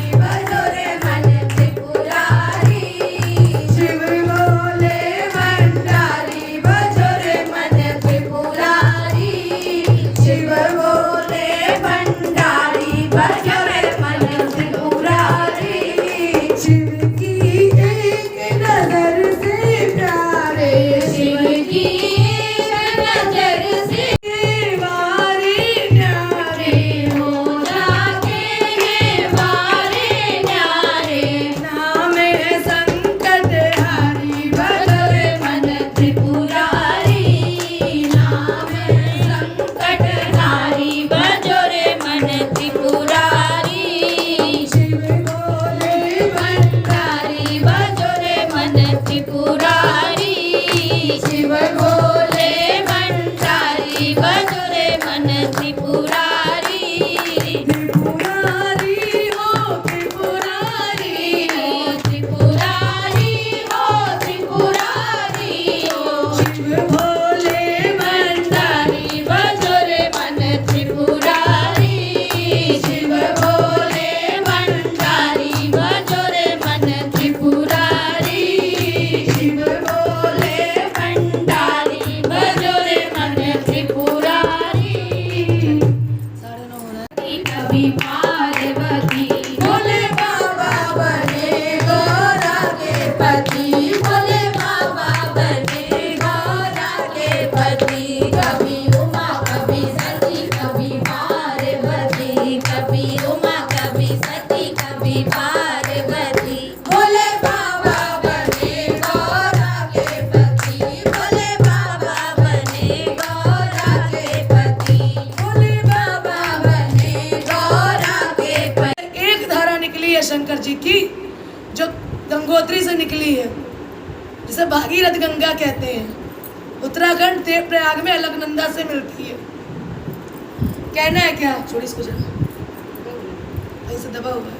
कभी पार्वती भोले बाबा बने गौरा के पति भोले बाबा बने गौरा के पति कभी उमा कभी सती कभी पार्वती कभी उमा कभी सती कभी पार्वती भोले बाबा बने गौरा के पति भोले बाबा बने गौरा के पति भोले बाबा बने गौरा के पति। एक धारा निकली है शंकर जी की जो गंगोत्री से निकली है, जिसे भागीरथ गंगा कहते हैं। उत्तराखंड प्रयाग में अलकनंदा से मिलती है। कहना है क्या? छोड़ी इसको जरा, ऐसे दबा हुआ है।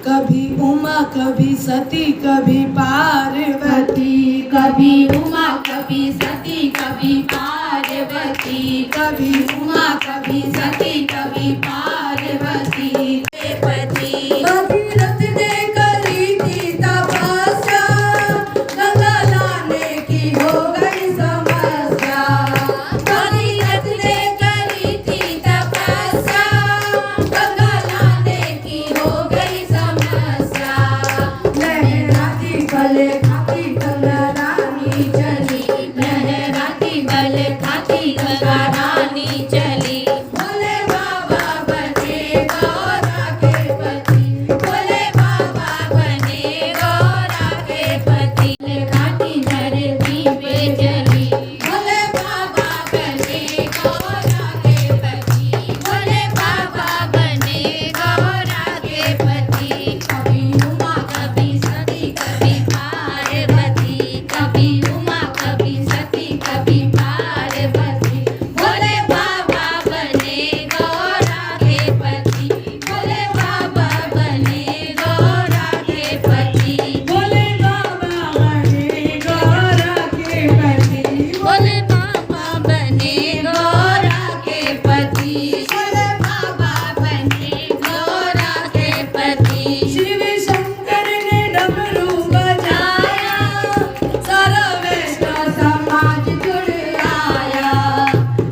कभी उमा कभी सती कभी पार्वती कभी उमा कभी सती कभी पार्वती कभी उमा कभी सती कभी पार्वती पति भगीरथ ने करी थी तपस्या गंगा लाने की हो गई समस्या भगीरथ ने करी थी तपस्या गंगा लाने की हो गई समस्या लहराती भले खाती गंगा रानी चली लहराती भले खाती गंगा रानी चली भोले बाबा बने गौरा के पति भोले बाबा बने गौरा के पति खाती धरती पे चली भोले बाबा बने गौरा के पति भोले बाबा बने गौरा के पति कभी उमा कभी सती कभी पार्वती कभी उमा कभी सती कभी पार्वती भोले बाबा बने गौरा के पति भोले बाबा बने गौरा के पति भोले बाबा बने गौरा के पति भोले बाबा बने गौरा के पति भोले बाबा बने गौरा के पति शिव शंकर ने डमरू बजाया सारा वैष्णव समाज जुड़ आया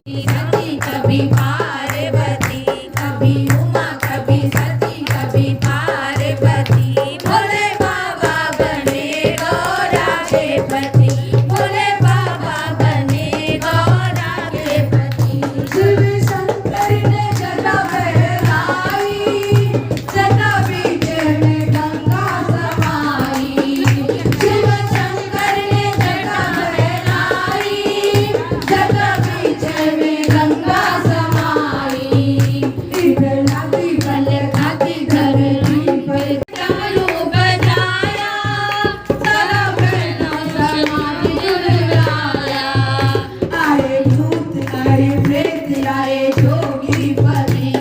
सती कभी पार्वती कभी उमा कभी सती कभी पार्वती भोले बाबा बने गौरा के पति भोले बाबा बने गौरा के पति शिव शंकर ने जटा फहराई जटा बीच में गंगा समाई शिव शंकर ने जटा फहराई जटा बीच में गंगा समाई इधर लाती भले खाती धरती पर डमरू बजाया सारा वैष्णव समाज जुड़ आया आए भूत आए प्रेत आए जोगी पति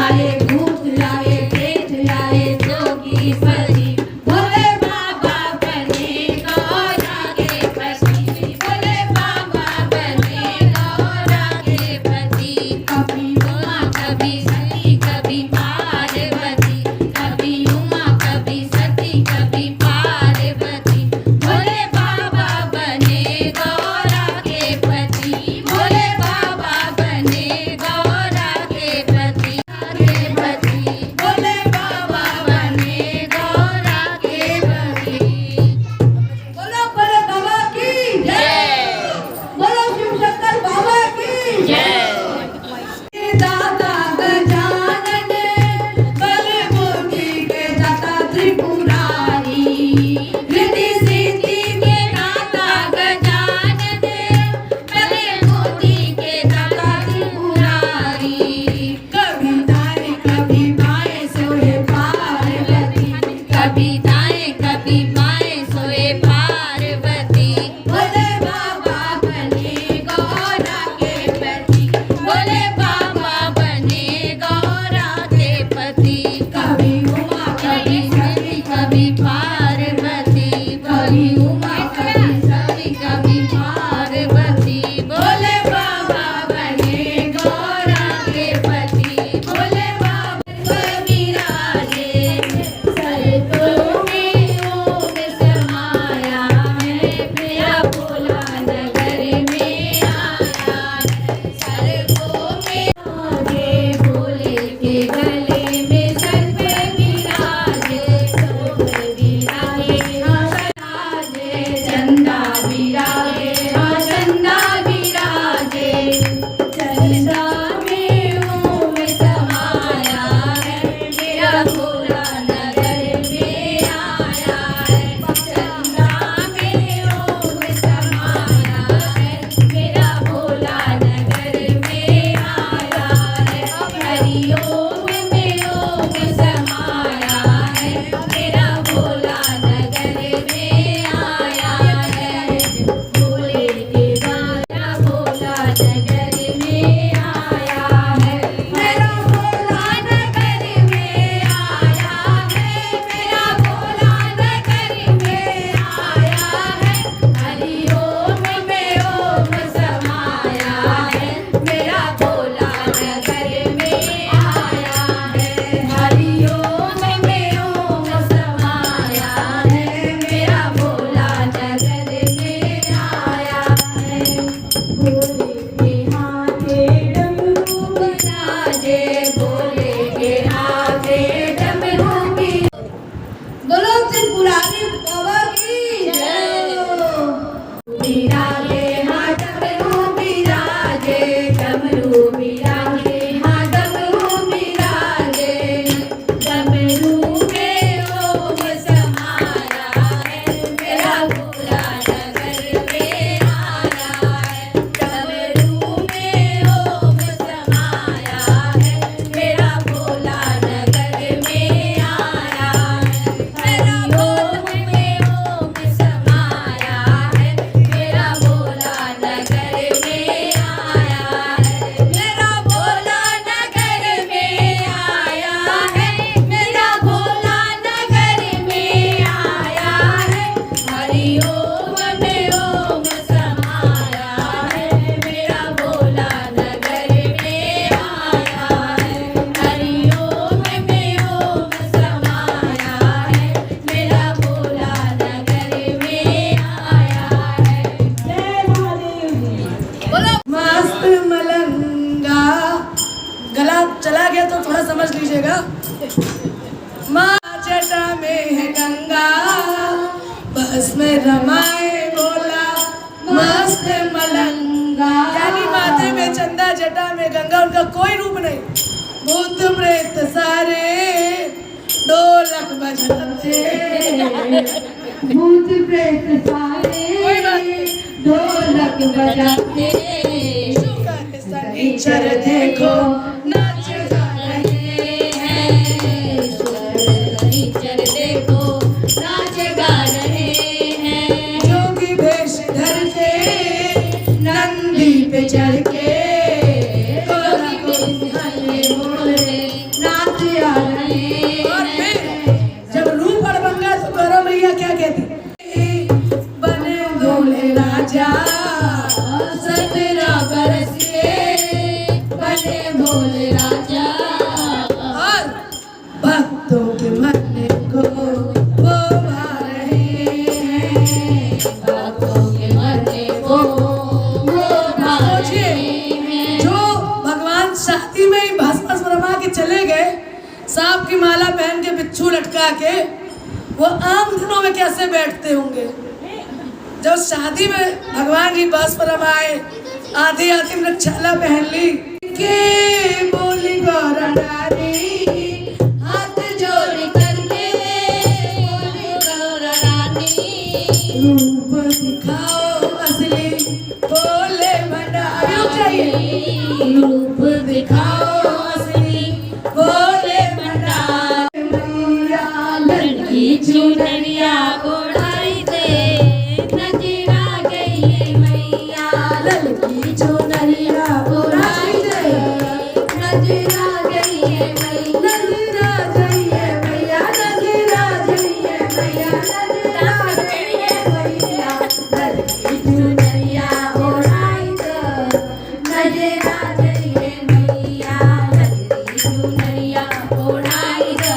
आए भूत आए प्रेत आए जोगी पति भोले बाबा बने गौरा के पति भोले बाबा बने गौरा के पति कभी उमा कभी सती कभी पार्वती कभी उमा कभी सती कभी पार्वती भोले बाबा बने गौरा के पति भोले बाबा बने गौरा के पति भोले बाबा बने गौरा के पति बोलो भोले बाबा की जय बोलो शिव शंकर बाबा की जय दाता गजानन बल बुद्धि के दाता त्रिपुरारी रिद्धि सिद्धि के दाता गजानन बल बुद्धि के दाता त्रिपुरारी कभी दाएं कभी बाएं सोए पार्वती कभी दाएं कभी बाएं सोए पार्वती भोले बाबा बने गौरा के पति भोले बाबा गला चला गया तो थोड़ा समझ लीजिएगा। माँ जटा में है गंगा, बस में रमाए बोला मस्त मलंगा। यानी माथे में चंदा, जटा में गंगा, उनका कोई रूप नहीं। भूत प्रेत सारे ढोलक बजाते, भूत प्रेत सारे ढोलक बजाते, शुक्र शनिचर देखो नाच गा रहे हैं, शनिचर देखो नाच गा रहे हैं। जोगी भेष धरते नंदी पे चढ़ के, नाच आ रहे और फिर जब रूप अड़बंगा तो गौरव मैया क्या कहती, बने भोले राजा 17 बरस के, बने भोले राजा और भक्तों के मन को वो भा रहे हैं। भक्तों के मरने को वो भा रहे हैं। जो भगवान शादी में ही भस्म रमा के चले गए, सांप की माला पहन के बिच्छू लटका के, वो आम दिनों में कैसे बैठते होंगे। जब शादी में भगवान जी भस्म रमाए, आधी आधी रक्षाला पहन ली के बोली गौरा नारी, हाथ जोड़ करके बोली गौरा रानी, रूप दिखाओ असली बोले भंडारी। चाहिए रूप दिखाओ असली बोले भंडार। मैया लड़की चुनरिया ओढ़ाई दे, नजरा गई है मैया। लड़की चुनरिया ओढ़ाई दे, नजरा गई है मैया। नजरा जाइए मैया, नजरा जाइए मैया, नजरा जाइए मैया। लड़की चुनरिया ओढ़ाई दे, नजरा गई है मैया। लड़की चुनरिया ओढ़ाई दे,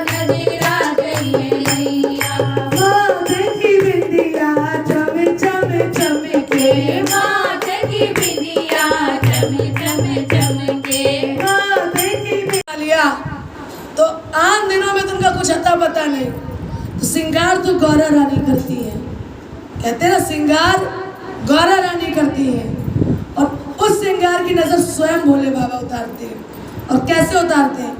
नजरा गई है मैया। माथे की बिंदिया चम चम चमके, माथे की बिंदिया चम चम चमके। माथे की बिंदिया। तो आम दिनों में तुमका कुछ अता पता नहीं, तो श्रृंगार तो गौरा रानी करती है। कहते हैं ना, श्रृंगार गौरा रानी करती है, और उस श्रृंगार की नजर स्वयं भोले बाबा उतारते हैं। और कैसे उतारते हैं?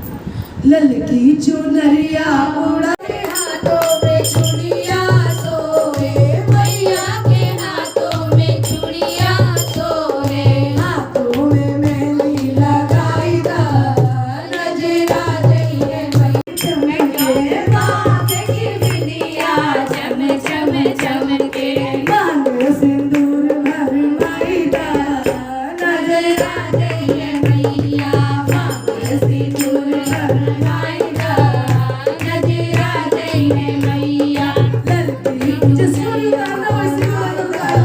ललकी चुनरिया उड़ा हाथों में चूड़ियां सोहे, मैया के हाथों में चूड़ियां सोहे। हाथों में मेहंदी लगाई दा, नजरा गई है मैया। चमके माथे की बिंदिया चम चम चमके। मांग सिंदूर भरमाई दा, नजरा गई है मैया। मांग सिंदूर भरमाई दा, नजरा गई है मैया। ललकी जिसको भी उतारना वैसे ही उतार।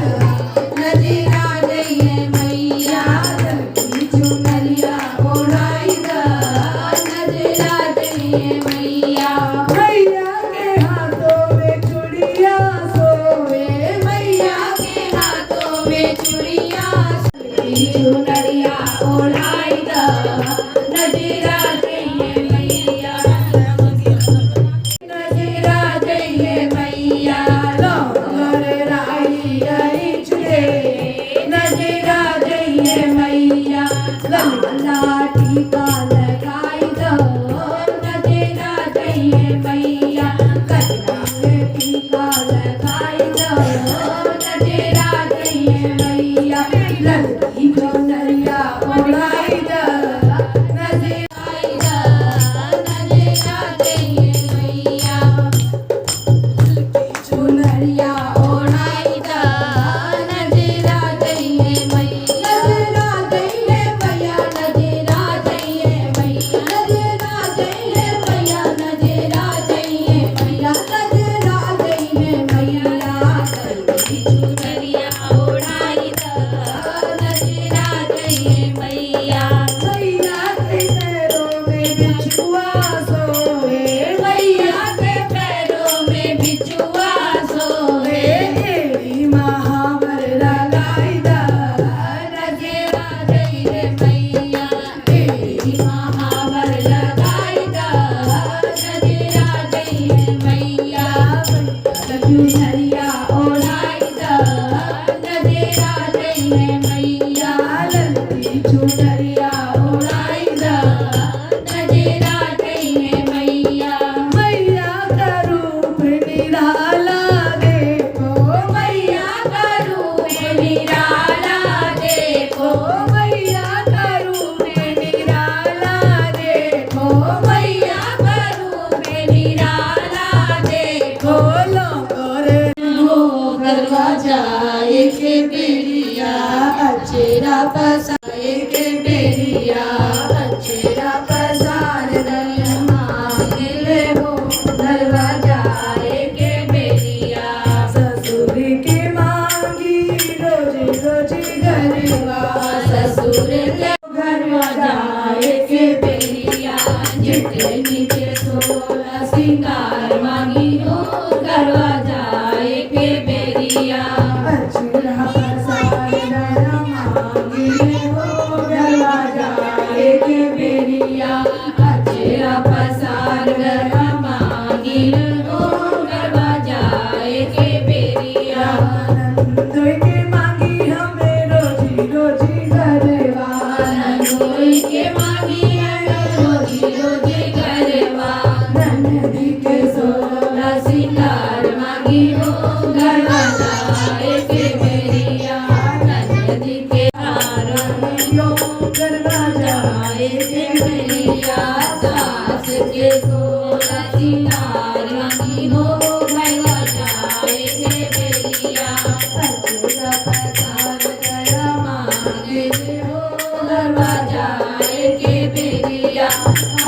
नजरा गई है मैया। लड़की चुनरिया ओढ़ाई दा, नजरा गई है मैया। मैया के हाथों में चूड़ियां सोए, मैया के हाथों में चूड़ियां सोहे। चुनरिया ओढ़ाई दा, नजरा गई है मैया। नजरा गई है मैया। लौंगर राई आई चुड़े, नजरा गई है मैया। लाला टीका लगाई दो, नजरा गई है मैया। कजरा में टीका लगाई दो, नजरा गई है मैया। लड़की चुनरिया ओढ़ाई दो, नजरा गई है मैया। चुनरिया ओढ़ाई दा, नजरा गई है मैया। नजरा गई है मैया, नजरा गई है बेरिया अक्षरा पसार दल मांगले हो घरवा जाए के बेरिया ससुर के मांगी रोजी रोजी घरवा ससुर के घरवा जाए के बेरिया जितने नीचे सोला सिंगार मांगी हो घरवा जाए के बेरिया अक्षरा पसार दल मांगले हो घरवा जाए के बेरिया अक्षरा पसार दल मांगले हो घरवा जाए के बेरिया नंदोई के मांगी हमें रोजी रोजी घरवा नंदोई के मांगी हमें रोजी रोजी घरवा नंदी के सोला सिंगार मांगी हो घरवा जाए के बेरिया नंदी के हारो घरवा जाए के बेरिया सास के सोला सिंगार मांगी हो घरवा जाए के बेरिया अक्षरा पसार गया मांगे हो घरवा जाए के बेरिया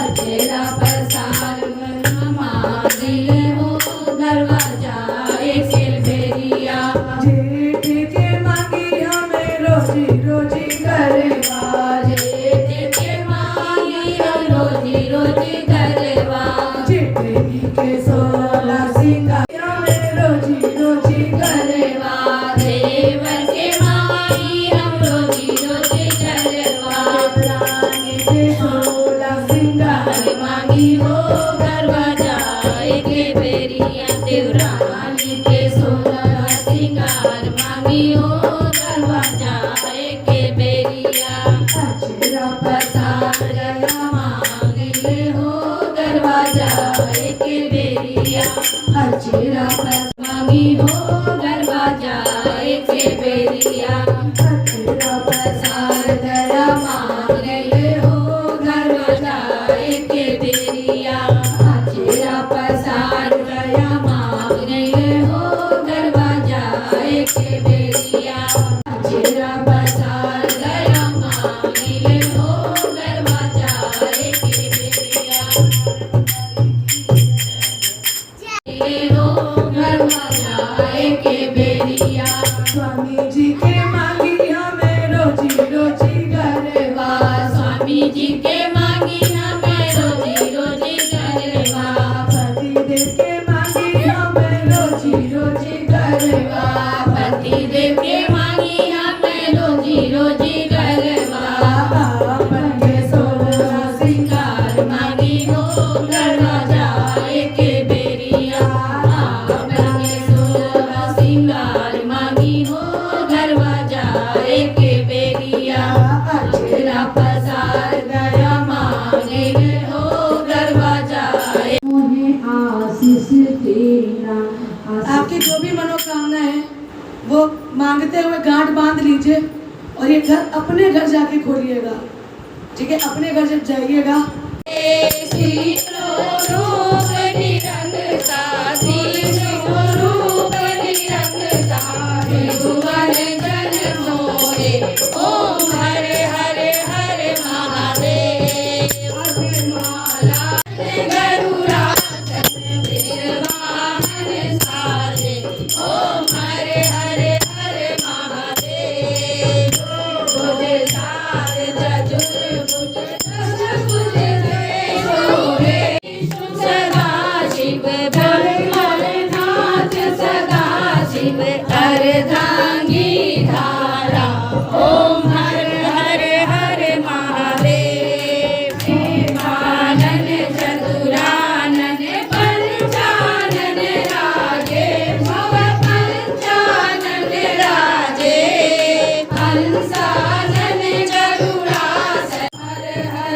अक्षरा पसार गया मांगे हो घरवा जाए के बेरिया जेठ के मांगी हमें रोजी रोजी घरवा जेठ के मांगी हम रोजी रोजी घरवा जेठनी के सोला सिंगार हमें रोजी रोजी घरवा देवर के मांगी हम रोजी रोजी घरवा रानी के सोला सिंगार मांगी हो घरवा जाए के बेरिया देवरानी के सोला सिंगार मांगी हो घरवा जाए के बेरिया अक्षरा पसार गया मांगे हो घरवा जाए के बेरिया अक्षरा पसार मांगी हो घरवा जाए के बेरिया अक्षरा पसार गया मांगे हो घरवा जाए के बेरिया अक्षरा पसार गया मांगे हो घरवा जाए के बेरिया अक्षरा पसार गया मांगे हो घरवा जाए के बेरिया हो घरवा जाए के बेरिया स्वामी जी के मांगी हमें रोजी रोजी घरवा स्वामी जी के मांगी हमें रोजी रोजी घरवा पति देव के मांगी हमें रोजी रोजी घरवा पति देव के मांगी हमें रोजी रोजी घरवा अपन के सोला सिंगार मांगी हो घरवा जाए के बेरिया अपन के सोला सिंगार मांगी हो घरवा जाए के बेरिया अक्षरा पसार गया मांगे हो घरवा जाए आशीष तेरा आपकी जो भी मनोकामना है वो मांगते हुए गांठ बांध लीजिए और ये घर अपने घर जाके खोलिएगा। ठीक है, अपने घर जब जाइएगा ओम हरे हरे हरे महादेव गरुड़ा ओम हरे हरे हरे महादेव भुज सार जजुर भुज सदा शिव भोलेनाथ सदा शिव अर्धांगी धारा ओम हर हर हर महादेव आनन चतुरानन पंचानन राजे भव पंचानन राजे हंसानन चतुरासन हर हर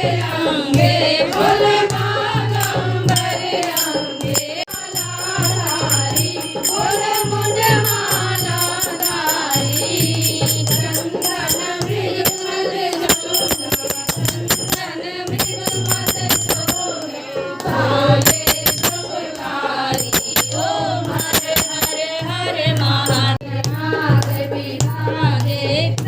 अंगे फूल बागंबर अंगे मालाधारी फूल मुंड मालाधारी चंदन मृगमल चंदन मृगमल शोभे भाले सुखकारी ओम हर हर हर महादेव महादेव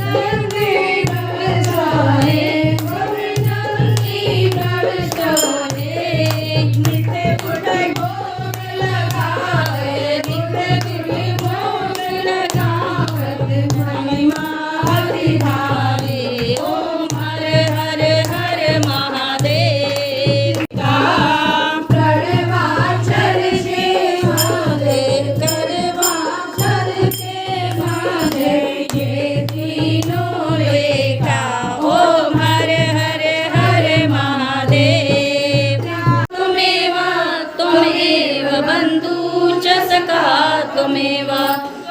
त्वमेव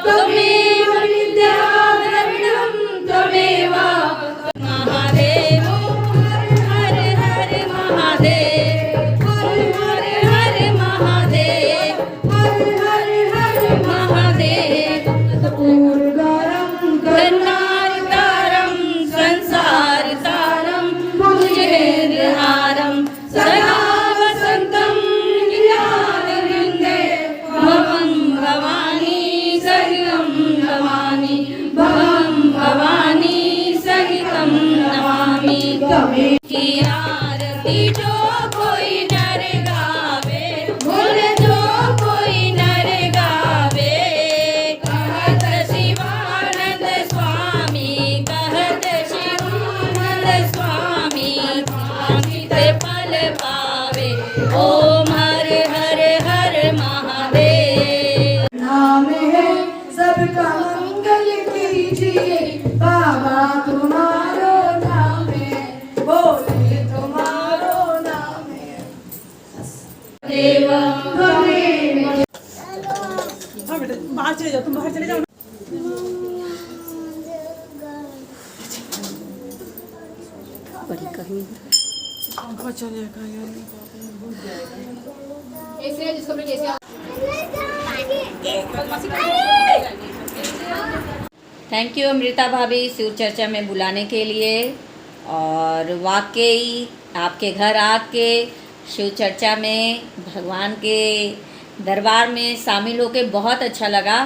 त्वमेव विद्याधरणं त्वमेव महादेव हर हर महादेव हर हर महादेव हर हर महादेव पूर्वरं गन्नारतारं संसारतारं भुजगेन्द्रहारं सदा वसन्तं ज्ञानवृन्दे भवं भवानी सहितं नमामि भवं भवानी सहितं नमामि की आरती जो कोई नर गावे भूल जो कोई नर गावे कहत शिवानंद स्वामी कहत शिवानंद स्वामी कामित फल पावे ओम हर हर हर महादेव नाम है सबका मंगल कीजिए बाबा तुम्हारो नाम है बोले तुम्हारो नाम है देव त्वमेव बाहर चले जाओ तुम बाहर चले जाओ बड़ी कहीं इसलिए जिसको भी कैसे थैंक यू अमृता भाभी शिव चर्चा में बुलाने के लिए। और वाकई आपके घर आके शिव चर्चा में भगवान के दरबार में शामिल होकर बहुत अच्छा लगा।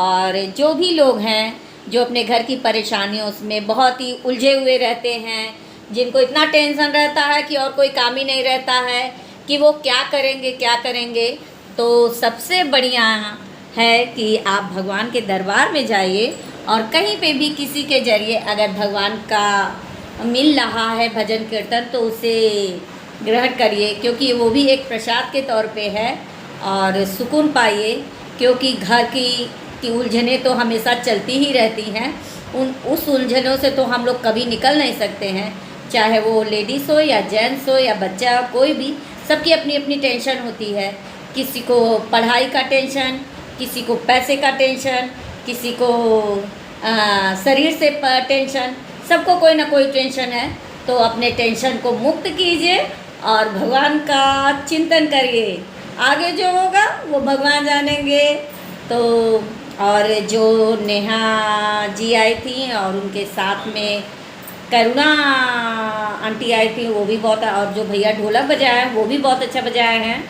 और जो भी लोग हैं जो अपने घर की परेशानियों में बहुत ही उलझे हुए रहते हैं, जिनको इतना टेंशन रहता है कि और कोई काम ही नहीं रहता है कि वो क्या करेंगे, तो सबसे बढ़िया है कि आप भगवान के दरबार में जाइए और कहीं पे भी किसी के ज़रिए अगर भगवान का मिल रहा है भजन कीर्तन तो उसे ग्रहण करिए, क्योंकि वो भी एक प्रसाद के तौर पे है। और सुकून पाइए, क्योंकि घर की उलझनें तो हमेशा चलती ही रहती हैं। उस उलझनों से तो हम लोग कभी निकल नहीं सकते हैं, चाहे वो लेडीज़ हो या जेंट्स हो या बच्चा हो, कोई भी, सबकी अपनी अपनी टेंशन होती है। किसी को पढ़ाई का टेंशन, किसी को पैसे का टेंशन, किसी को शरीर से टेंशन, सबको कोई ना कोई टेंशन है। तो अपने टेंशन को मुक्त कीजिए और भगवान का चिंतन करिए। आगे जो होगा वो भगवान जानेंगे। तो और जो नेहा जी आई थी और उनके साथ में करुणा आंटी आई थी, वो भी बहुत, और जो भैया ढोलक बजाया वो भी बहुत अच्छा बजाए हैं।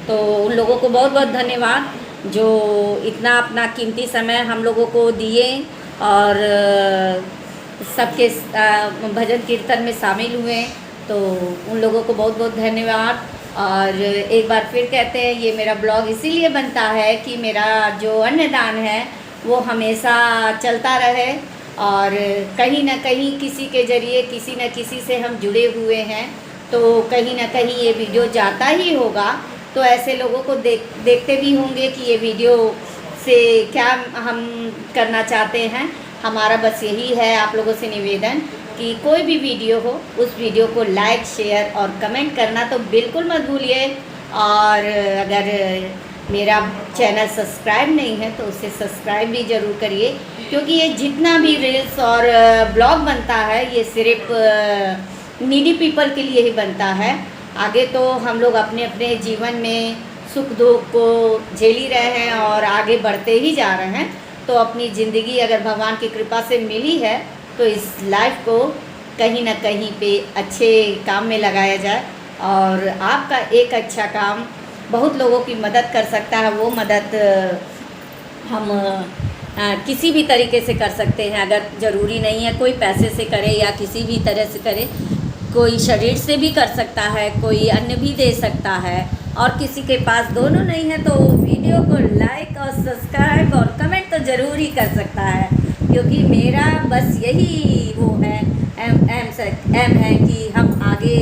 तो उन लोगों को बहुत बहुत धन्यवाद जो इतना अपना कीमती समय हम लोगों को दिए और सबके भजन कीर्तन में शामिल हुए। तो उन लोगों को बहुत बहुत धन्यवाद। और एक बार फिर कहते हैं, ये मेरा ब्लॉग इसीलिए बनता है कि मेरा जो अन्नदान है वो हमेशा चलता रहे और कहीं ना कहीं किसी के ज़रिए किसी न किसी से हम जुड़े हुए हैं, तो कहीं ना कहीं ये वीडियो जाता ही होगा। तो ऐसे लोगों को देखते भी होंगे कि ये वीडियो से क्या हम करना चाहते हैं। हमारा बस यही है आप लोगों से निवेदन कि कोई भी वीडियो हो उस वीडियो को लाइक, शेयर और कमेंट करना तो बिल्कुल मत भूलिए। और अगर मेरा चैनल सब्सक्राइब नहीं है तो उसे सब्सक्राइब भी ज़रूर करिए, क्योंकि ये जितना भी रील्स और ब्लॉग बनता है ये सिर्फ नीडी पीपल के लिए ही बनता है। आगे तो हम लोग अपने अपने जीवन में सुख दुख को झेल ही रहे हैं और आगे बढ़ते ही जा रहे हैं। तो अपनी ज़िंदगी अगर भगवान की कृपा से मिली है तो इस लाइफ को कहीं ना कहीं पे अच्छे काम में लगाया जाए, और आपका एक अच्छा काम बहुत लोगों की मदद कर सकता है। वो मदद हम किसी भी तरीके से कर सकते हैं। अगर ज़रूरी नहीं है कोई पैसे से करे या किसी भी तरह से करे, कोई शरीर से भी कर सकता है, कोई अन्न भी दे सकता है, और किसी के पास दोनों नहीं है तो वीडियो को लाइक और सब्सक्राइब और कमेंट तो ज़रूर ही कर सकता है, क्योंकि मेरा बस यही वो है एम है कि हम आगे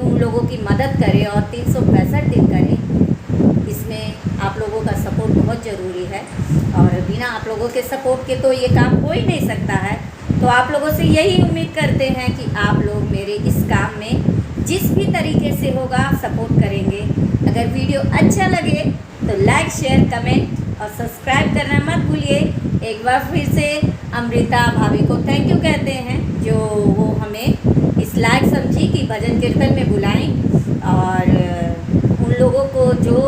उन लोगों की मदद करें और 365 दिन करें। इसमें आप लोगों का सपोर्ट बहुत ज़रूरी है, और बिना आप लोगों के सपोर्ट के तो ये काम हो ही नहीं सकता है। तो आप लोगों से यही उम्मीद करते हैं कि आप लोग मेरे इस काम में जिस भी तरीके से होगा सपोर्ट करेंगे। अगर वीडियो अच्छा लगे तो लाइक शेयर कमेंट और सब्सक्राइब करना मत भूलिए। एक बार फिर से अमृता भाभी को थैंक यू कहते हैं, जो वो हमें इस लायक समझी कि भजन कीर्तन में बुलाएं, और उन लोगों को जो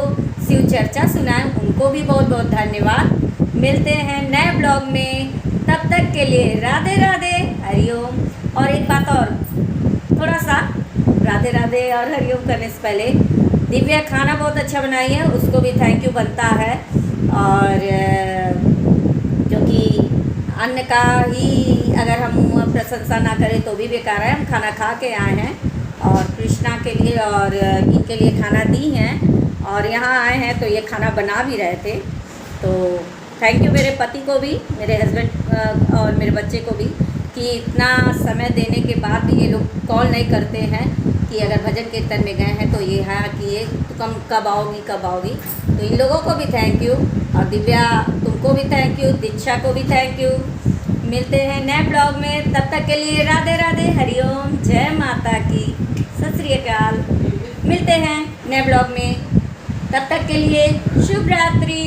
शिव चर्चा सुनाएं उनको भी बहुत बहुत धन्यवाद। मिलते हैं नए ब्लॉग में, तब तक के लिए राधे राधे हरिओम। और एक बात और, थोड़ा सा राधे राधे और हरिओम करने से पहले दिव्या खाना बहुत अच्छा बनाई है, उसको भी थैंक यू बनता है। और क्योंकि अन्न का ही अगर हम प्रशंसा ना करें तो भी बेकार है। हम खाना खा के आए हैं और कृष्णा के लिए और इनके लिए खाना दी हैं, और यहाँ आए हैं तो ये खाना बना भी रहे थे। तो थैंक यू मेरे पति को भी, मेरे हस्बैंड और मेरे बच्चे को भी, कि इतना समय देने के बाद भी ये लोग कॉल नहीं करते हैं कि अगर भजन कीर्तन में गए हैं तो ये हाँ कि ये तुम कब आओगी। तो इन लोगों को भी थैंक यू, और दिव्या तुमको भी थैंक यू, दीक्षा को भी थैंक यू। मिलते हैं नए ब्लॉग में, तब तक के लिए राधे राधे हरिओम, जय माता की, सत श्री अकाल। मिलते हैं नए ब्लॉग में, तब तक के लिए शुभ रात्रि।